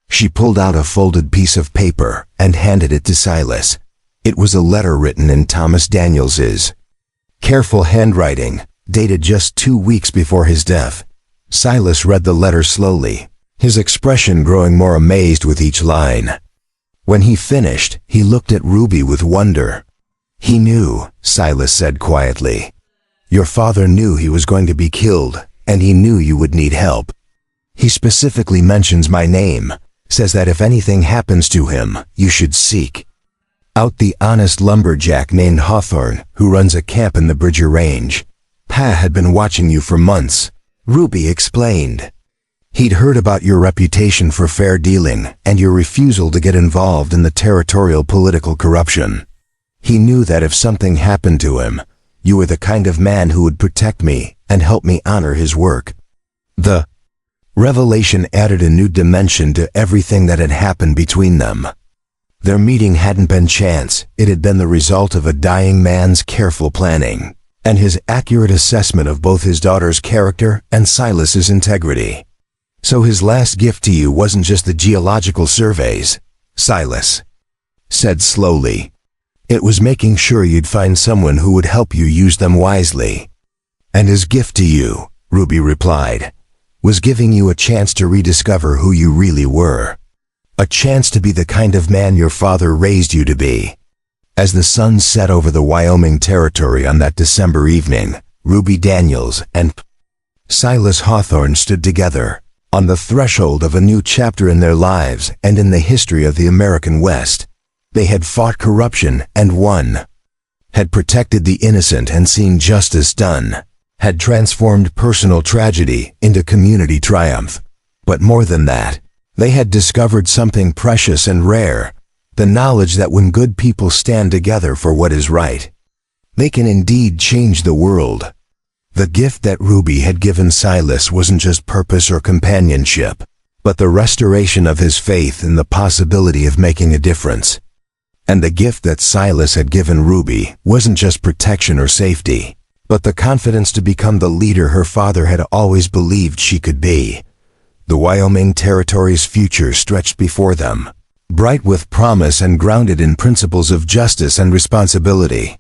She pulled out a folded piece of paper and handed it to Silas. It was a letter written in Thomas Daniels's careful handwriting, dated just 2 weeks before his death. Silas read the letter slowly, his expression growing more amazed with each line. When he finished, he looked at Ruby with wonder. "He knew," Silas said quietly. "Your father knew he was going to be killed, and he knew you would need help. He specifically mentions my name, says that if anything happens to him, you should seek out the honest lumberjack named Hawthorne who runs a camp in the Bridger Range. Pa had been watching you for months," Ruby explained. "He'd heard about your reputation for fair dealing and your refusal to get involved in the territorial political corruption. He knew that if something happened to him, You are the kind of man who would protect me and help me honor his work." The revelation added a new dimension to everything that had happened between them. Their meeting hadn't been chance, it had been the result of a dying man's careful planning, and his accurate assessment of both his daughter's character and Silas's integrity. "So his last gift to you wasn't just the geological surveys," Silas said slowly. "It was making sure you'd find someone who would help you use them wisely." "And his gift to you," Ruby replied, "was giving you a chance to rediscover who you really were. A chance to be the kind of man your father raised you to be." As the sun set over the Wyoming Territory on that December evening, Ruby Daniels and Silas Hawthorne stood together, on the threshold of a new chapter in their lives and in the history of the American West. They had fought corruption and won, had protected the innocent and seen justice done, had transformed personal tragedy into community triumph. But more than that, they had discovered something precious and rare, the knowledge that when good people stand together for what is right, they can indeed change the world. The gift that Ruby had given Silas wasn't just purpose or companionship, but the restoration of his faith in the possibility of making a difference. And the gift that Silas had given Ruby wasn't just protection or safety, but the confidence to become the leader her father had always believed she could be. The Wyoming Territory's future stretched before them, bright with promise and grounded in principles of justice and responsibility.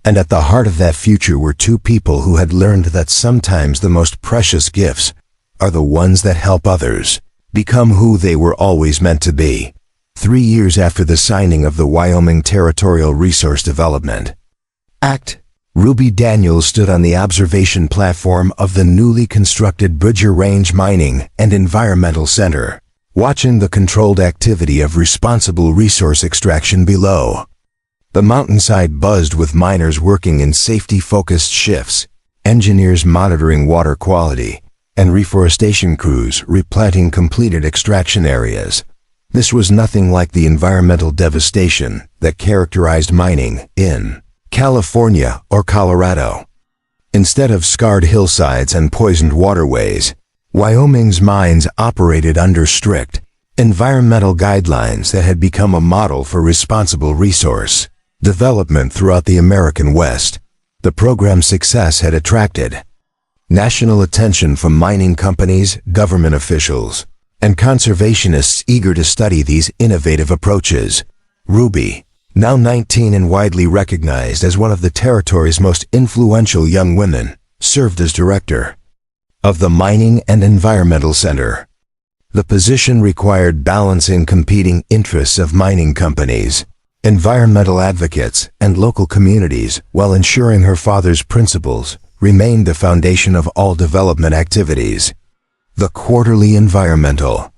And at the heart of that future were two people who had learned that sometimes the most precious gifts are the ones that help others become who they were always meant to be. 3 years after the signing of the Wyoming Territorial Resource Development Act, Ruby Daniels stood on the observation platform of the newly constructed Bridger Range Mining and Environmental Center, watching the controlled activity of responsible resource extraction below. The mountainside buzzed with miners working in safety-focused shifts, engineers monitoring water quality, and reforestation crews replanting completed extraction areas. This was nothing like the environmental devastation that characterized mining in California or Colorado. Instead of scarred hillsides and poisoned waterways, Wyoming's mines operated under strict environmental guidelines that had become a model for responsible resource development throughout the American West. The program's success had attracted national attention from mining companies, government officials, and conservationists eager to study these innovative approaches. Ruby, now 19 and widely recognized as one of the territory's most influential young women, served as director of the Mining and Environmental Center. The position required balancing competing interests of mining companies, environmental advocates, and local communities while ensuring her father's principles remained the foundation of all development activities. "The quarterly environmental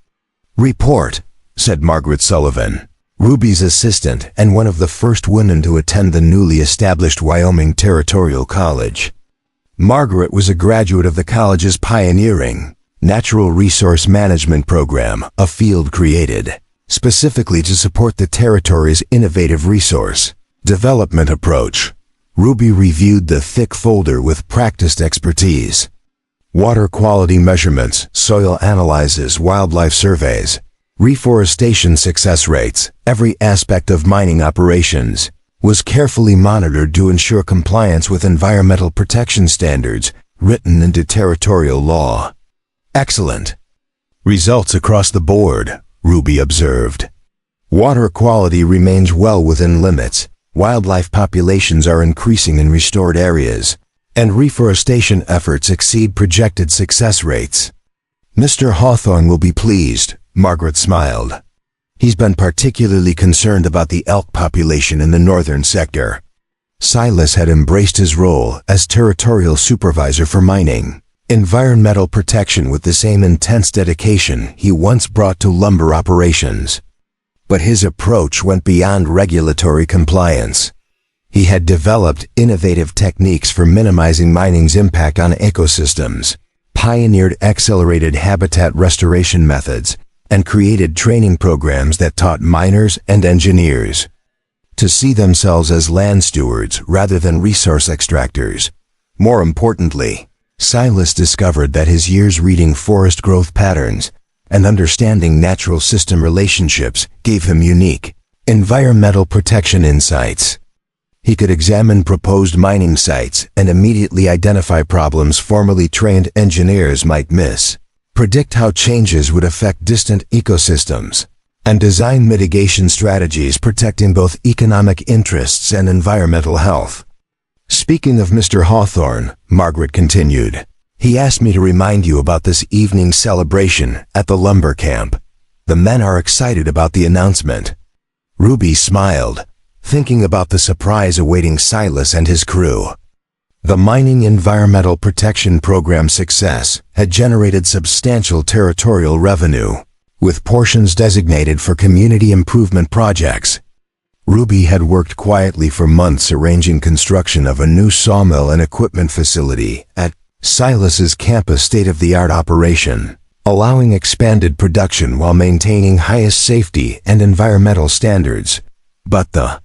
report," said Margaret Sullivan, Ruby's assistant and one of the first women to attend the newly established Wyoming Territorial College. Margaret was a graduate of the college's pioneering Natural Resource Management program, a field created specifically to support the territory's innovative resource development approach. Ruby reviewed the thick folder with practiced expertise. Water quality measurements, soil analyses, wildlife surveys, reforestation success rates, every aspect of mining operations was carefully monitored to ensure compliance with environmental protection standards written into territorial law. "Excellent results across the board," Ruby observed. "Water quality remains well within limits, wildlife populations are increasing in restored areas, and reforestation efforts exceed projected success rates." "Mr. Hawthorne will be pleased," Margaret smiled. "He's been particularly concerned about the elk population in the northern sector." Silas had embraced his role as territorial supervisor for mining environmental protection with the same intense dedication he once brought to lumber operations. But his approach went beyond regulatory compliance. He had developed innovative techniques for minimizing mining's impact on ecosystems, pioneered accelerated habitat restoration methods, and created training programs that taught miners and engineers to see themselves as land stewards rather than resource extractors. More importantly, Silas discovered that his years reading forest growth patterns and understanding natural system relationships gave him unique environmental protection insights. He could examine proposed mining sites and immediately identify problems formerly trained engineers might miss, predict how changes would affect distant ecosystems, and design mitigation strategies protecting both economic interests and environmental health. Speaking of Mr. Hawthorne, Margaret continued, he asked me to remind you about this evening's celebration at the lumber camp. The men are excited about the announcement. Ruby smiled, thinking about the surprise awaiting Silas and his crew. The mining environmental protection program success had generated substantial territorial revenue, with portions designated for community improvement projects. Ruby had worked quietly for months arranging construction of a new sawmill and equipment facility at Silas's campus state-of-the-art operation, allowing expanded production while maintaining highest safety and environmental standards. But the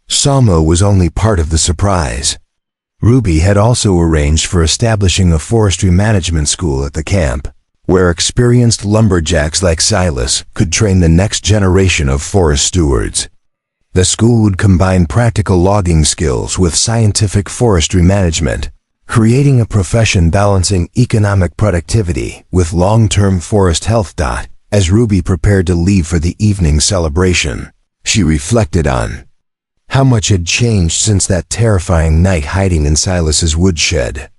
sawmill was only part of the surprise. Ruby had also arranged for establishing a forestry management school at the camp, where experienced lumberjacks like Silas could train the next generation of forest stewards. The school would combine practical logging skills with scientific forestry management, creating a profession balancing economic productivity with long-term forest health. As Ruby prepared to leave for the evening celebration, she reflected on how much had changed since that terrifying night hiding in Silas's woodshed.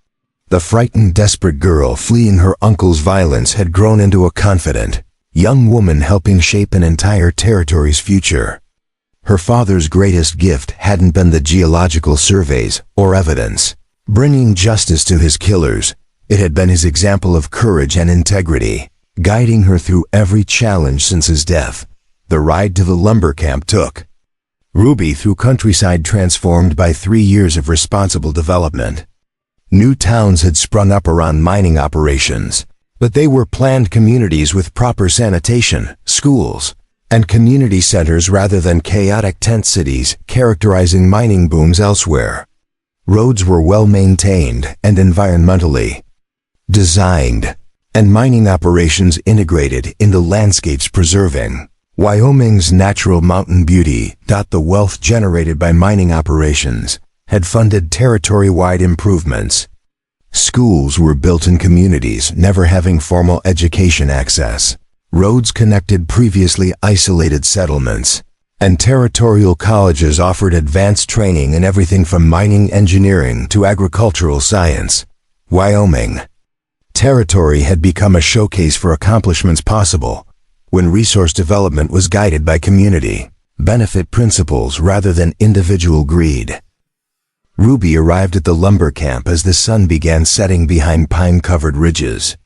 The frightened, desperate girl fleeing her uncle's violence had grown into a confident, young woman helping shape an entire territory's future. Her father's greatest gift hadn't been the geological surveys or evidence bringing justice to his killers. It had been his example of courage and integrity, guiding her through every challenge since his death. The ride to the lumber camp took Ruby through countryside transformed by 3 years of responsible development. New towns had sprung up around mining operations, but they were planned communities with proper sanitation, schools, and community centers rather than chaotic tent cities characterizing mining booms elsewhere. Roads were well maintained and environmentally designed, and mining operations integrated into landscapes preserving Wyoming's natural mountain beauty. The wealth generated by mining operations had funded territory-wide improvements. Schools were built in communities never having formal education access. Roads connected previously isolated settlements, and territorial colleges offered advanced training in everything from mining engineering to agricultural science. Wyoming territory had become a showcase for accomplishments possible when resource development was guided by community benefit principles rather than individual greed. Ruby arrived at the lumber camp as the sun began setting behind pine-covered ridges.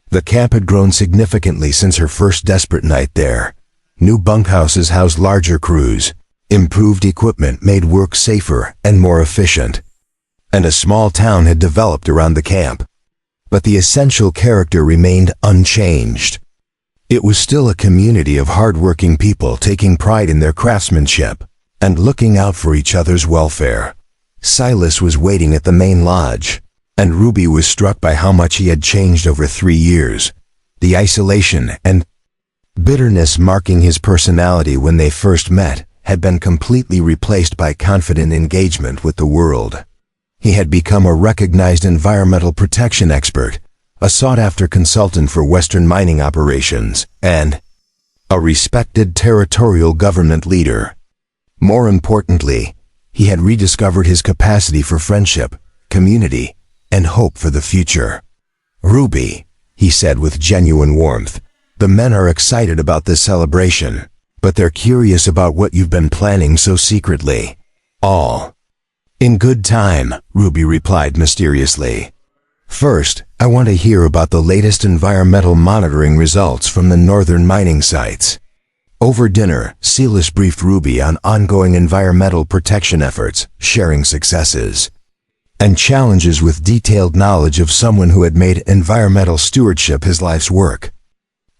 The camp had grown significantly since her first desperate night there. New bunkhouses housed larger crews, improved equipment made work safer and more efficient, and a small town had developed around the camp. But the essential character remained unchanged. It was still a community of hard-working people taking pride in their craftsmanship and looking out for each other's welfare. Silas was waiting at the main lodge, and Ruby was struck by how much he had changed over 3 years. The isolation and bitterness marking his personality when they first met had been completely replaced by confident engagement with the world. He had become a recognized environmental protection expert, a sought-after consultant for Western mining operations, and a respected territorial government leader. More importantly, he had rediscovered his capacity for friendship, community, and hope for the future. "Ruby," he said with genuine warmth, "the men are excited about this celebration, but they're curious about what you've been planning so secretly." "All in good time," Ruby replied mysteriously. "First, I want to hear about the latest environmental monitoring results from the northern mining sites." Over dinner, Silas briefed Ruby on ongoing environmental protection efforts, sharing successes and challenges with detailed knowledge of someone who had made environmental stewardship his life's work.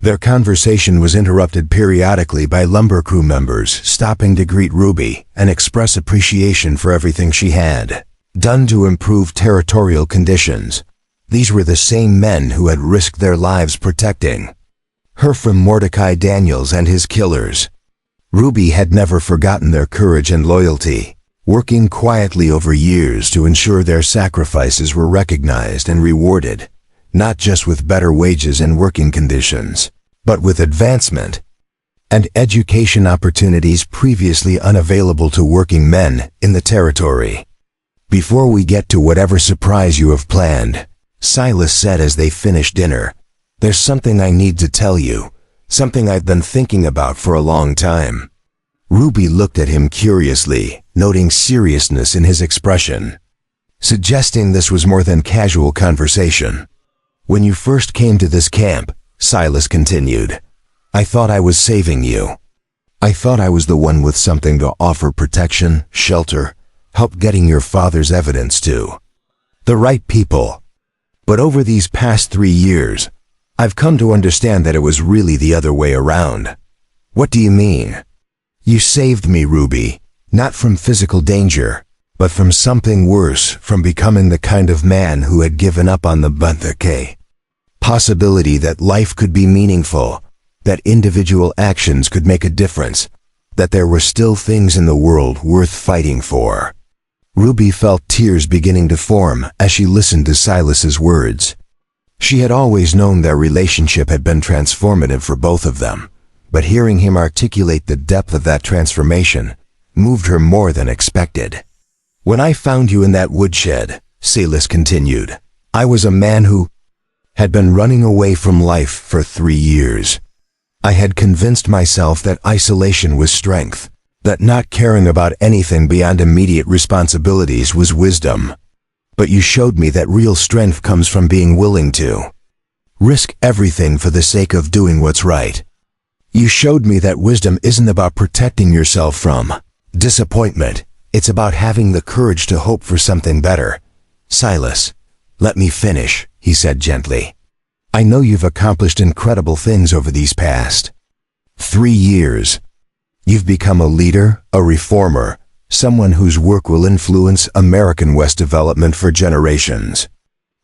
Their conversation was interrupted periodically by lumber crew members stopping to greet Ruby and express appreciation for everything she had done to improve territorial conditions. These were the same men who had risked their lives protecting her from Mordecai Daniels and his killers. Ruby had never forgotten their courage and loyalty, working quietly over years to ensure their sacrifices were recognized and rewarded, not just with better wages and working conditions, but with advancement and education opportunities previously unavailable to working men in the territory. "Before we get to whatever surprise you have planned," Silas said as they finished dinner, "there's something I need to tell you, something I've been thinking about for a long time." Ruby looked at him curiously, noting seriousness in his expression, suggesting this was more than casual conversation. "When you first came to this camp," Silas continued, "I thought I was saving you. I thought I was the one with something to offer: protection, shelter, help getting your father's evidence to the right people. But over these past 3 years, I've come to understand that it was really the other way around." "What do you mean?" "You saved me, Ruby, not from physical danger, but from something worse, from becoming the kind of man who had given up on the possibility that life could be meaningful, that individual actions could make a difference, that there were still things in the world worth fighting for." Ruby felt tears beginning to form as she listened to Silas's words. She had always known their relationship had been transformative for both of them, but hearing him articulate the depth of that transformation moved her more than expected. "When I found you in that woodshed," Silas continued, "I was a man who had been running away from life for 3 years. I had convinced myself that isolation was strength, that not caring about anything beyond immediate responsibilities was wisdom. But you showed me that real strength comes from being willing to risk everything for the sake of doing what's right. You showed me that wisdom isn't about protecting yourself from disappointment. It's about having the courage to hope for something better." "Silas, let me finish," he said gently. "I know you've accomplished incredible things over these past 3 years. You've become a leader, a reformer, someone whose work will influence American West development for generations.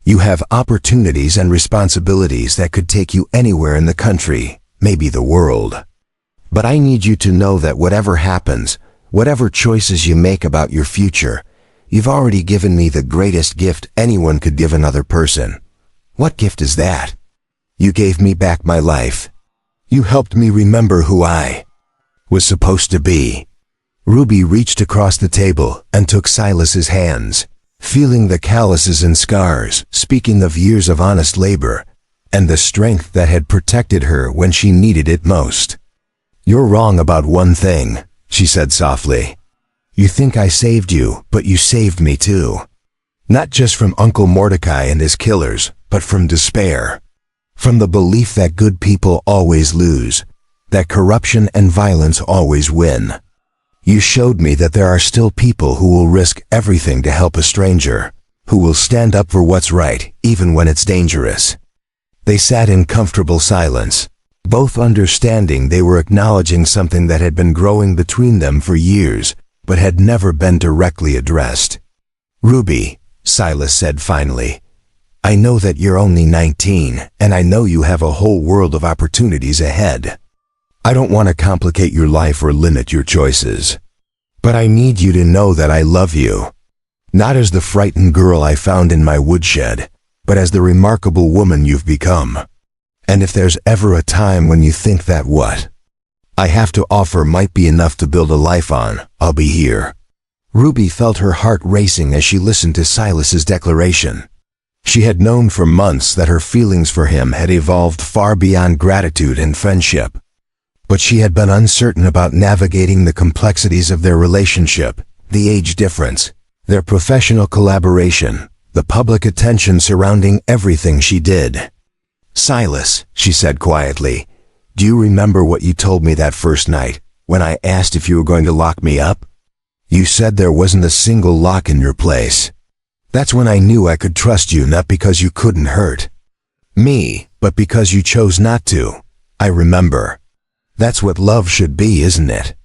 You have opportunities and responsibilities that could take you anywhere in the country, maybe the world. But I need you to know that whatever happens, whatever choices you make about your future, you've already given me the greatest gift anyone could give another person." "What gift is that?" "You gave me back my life. You helped me remember who I was supposed to be." Ruby reached across the table and took Silas's hands, feeling the calluses and scars, speaking of years of honest labor, and the strength that had protected her when she needed it most. "You're wrong about one thing," she said softly. "You think I saved you, but you saved me too. Not just from Uncle Mordecai and his killers, but from despair. From the belief that good people always lose, that corruption and violence always win. You showed me that there are still people who will risk everything to help a stranger, who will stand up for what's right, even when it's dangerous." They sat in comfortable silence, both understanding they were acknowledging something that had been growing between them for years, but had never been directly addressed. "Ruby," Silas said finally, "I know that you're only 19, and I know you have a whole world of opportunities ahead. I don't want to complicate your life or limit your choices. But I need you to know that I love you. Not as the frightened girl I found in my woodshed, but as the remarkable woman you've become. And if there's ever a time when you think that what I have to offer might be enough to build a life on, I'll be here." Ruby felt her heart racing as she listened to Silas's declaration. She had known for months that her feelings for him had evolved far beyond gratitude and friendship. But she had been uncertain about navigating the complexities of their relationship, the age difference, their professional collaboration, the public attention surrounding everything she did. "Silas," she said quietly, "do you remember what you told me that first night, when I asked if you were going to lock me up? You said there wasn't a single lock in your place. That's when I knew I could trust you, not because you couldn't hurt me, but because you chose not to. I remember. That's what love should be, isn't it?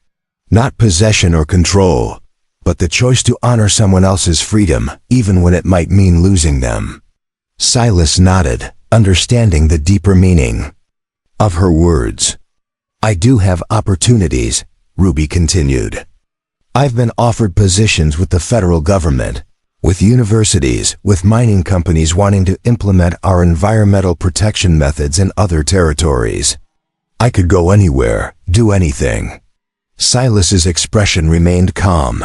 Not possession or control, but the choice to honor someone else's freedom, even when it might mean losing them. Silas nodded, understanding the deeper meaning of her words. I do have opportunities, Ruby continued. I've been offered positions with the federal government, with universities, with mining companies wanting to implement our environmental protection methods in other territories. I could go anywhere, do anything. Silas's expression remained calm,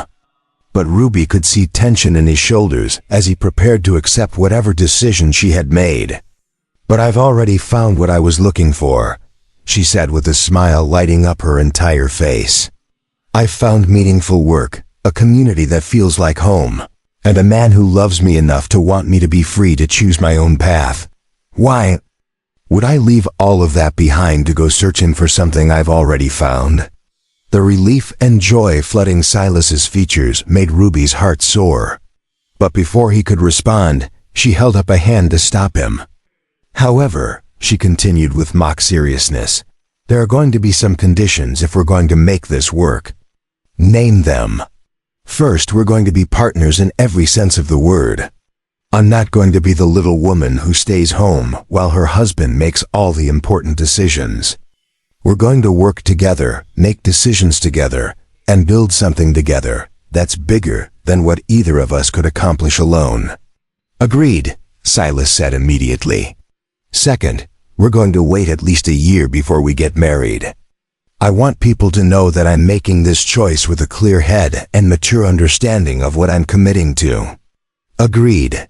but Ruby could see tension in his shoulders as he prepared to accept whatever decision she had made. But I've already found what I was looking for, she said with a smile lighting up her entire face. I've found meaningful work, a community that feels like home, and a man who loves me enough to want me to be free to choose my own path. Why would I leave all of that behind to go searching for something I've already found? The relief and joy flooding Silas's features made Ruby's heart soar. But before he could respond, she held up a hand to stop him. However, she continued with mock seriousness, there are going to be some conditions if we're going to make this work. Name them. First, we're going to be partners in every sense of the word. I'm not going to be the little woman who stays home while her husband makes all the important decisions. We're going to work together, make decisions together, and build something together that's bigger than what either of us could accomplish alone. Agreed, Silas said immediately. Second, we're going to wait at least a year before we get married. I want people to know that I'm making this choice with a clear head and mature understanding of what I'm committing to. Agreed.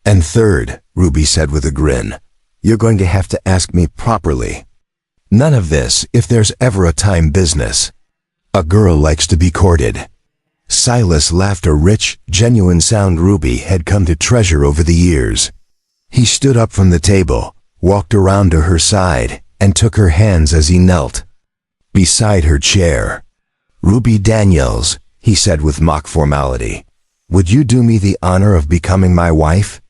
And third, Ruby said with a grin, you're going to have to ask me properly. None of this if there's ever a time business. A girl likes to be courted. Silas laughed, a rich, genuine sound Ruby had come to treasure over the years. He stood up from the table, walked around to her side, and took her hands as he knelt beside her chair. Ruby Daniels, he said with mock formality, would you do me the honor of becoming my wife?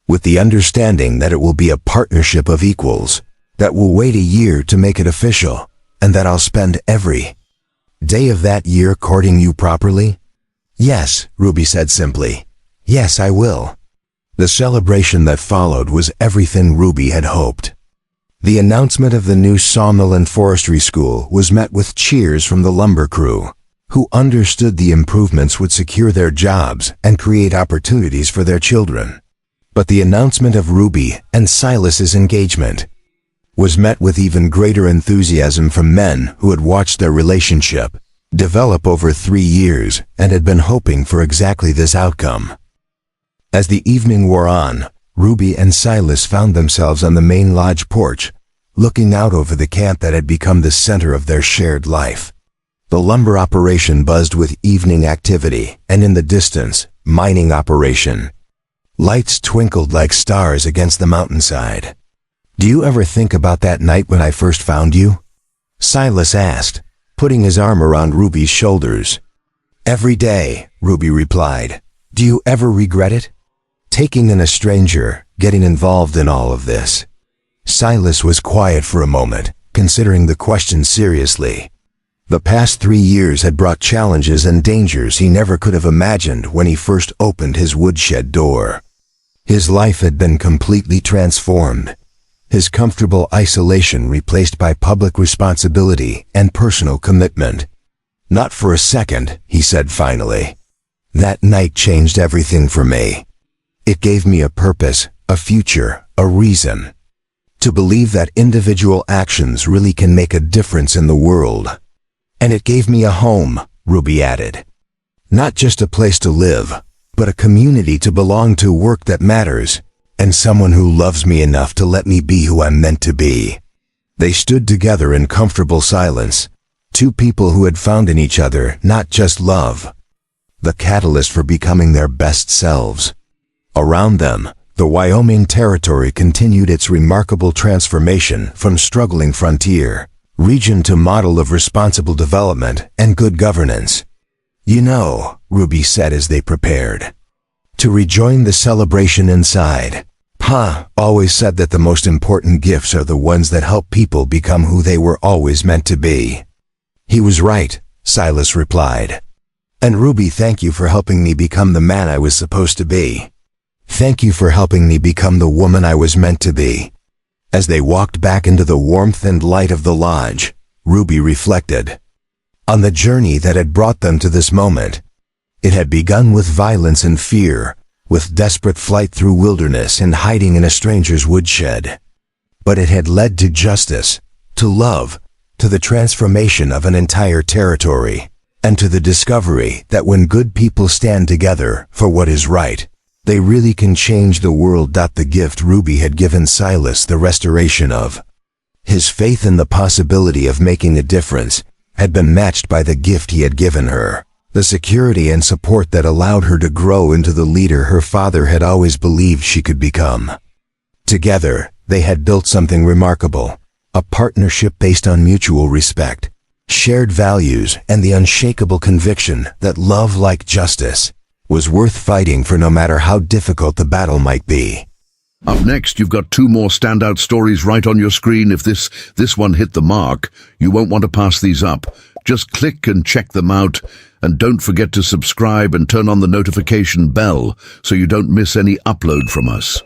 With the understanding that it will be a partnership of equals, that we'll wait a year to make it official, and that I'll spend every day of that year courting you properly? Yes, Ruby said simply. Yes, I will. The celebration that followed was everything Ruby had hoped. The announcement of the new sawmill and forestry school was met with cheers from the lumber crew, who understood the improvements would secure their jobs and create opportunities for their children. But the announcement of Ruby and Silas's engagement was met with even greater enthusiasm from men who had watched their relationship develop over 3 years and had been hoping for exactly this outcome. As the evening wore on, Ruby and Silas found themselves on the main lodge porch, looking out over the camp that had become the center of their shared life. The lumber operation buzzed with evening activity, and in the distance, mining operation. Lights twinkled like stars against the mountainside. Do you ever think about that night when I first found you? Silas asked, putting his arm around Ruby's shoulders. Every day, Ruby replied. Do you ever regret it? Taking in a stranger, getting involved in all of this. Silas was quiet for a moment, considering the question seriously. The past 3 years had brought challenges and dangers he never could have imagined when he first opened his woodshed door. His life had been completely transformed. His comfortable isolation replaced by public responsibility and personal commitment. Not for a second, he said finally. That night changed everything for me. It gave me a purpose, a future, a reason. To believe that individual actions really can make a difference in the world. And it gave me a home, Ruby added. Not just a place to live, but a community to belong to, work that matters, and someone who loves me enough to let me be who I'm meant to be. They stood together in comfortable silence, two people who had found in each other not just love, the catalyst for becoming their best selves. Around them, the Wyoming Territory continued its remarkable transformation from struggling frontier region to model of responsible development and good governance. You know, Ruby said as they prepared to rejoin the celebration inside, Always said that the most important gifts are the ones that help people become who they were always meant to be. He was right, Silas replied. And Ruby, thank you for helping me become the man I was supposed to be. Thank you for helping me become the woman I was meant to be. As they walked back into the warmth and light of the lodge, Ruby reflected on the journey that had brought them to this moment. It had begun with violence and fear, with desperate flight through wilderness and hiding in a stranger's woodshed. But it had led to justice, to love, to the transformation of an entire territory, and to the discovery that when good people stand together for what is right, they really can change the world. The gift Ruby had given Silas the restoration of his faith in the possibility of making a difference had been matched by the gift he had given her, the security and support that allowed her to grow into the leader her father had always believed she could become. Together, they had built something remarkable, a partnership based on mutual respect, shared values, and the unshakable conviction that love, like justice, was worth fighting for no matter how difficult the battle might be. Up next, you've got 2 more standout stories right on your screen. If this one hit the mark, you won't want to pass these up. Just click and check them out. And don't forget to subscribe and turn on the notification bell so you don't miss any upload from us.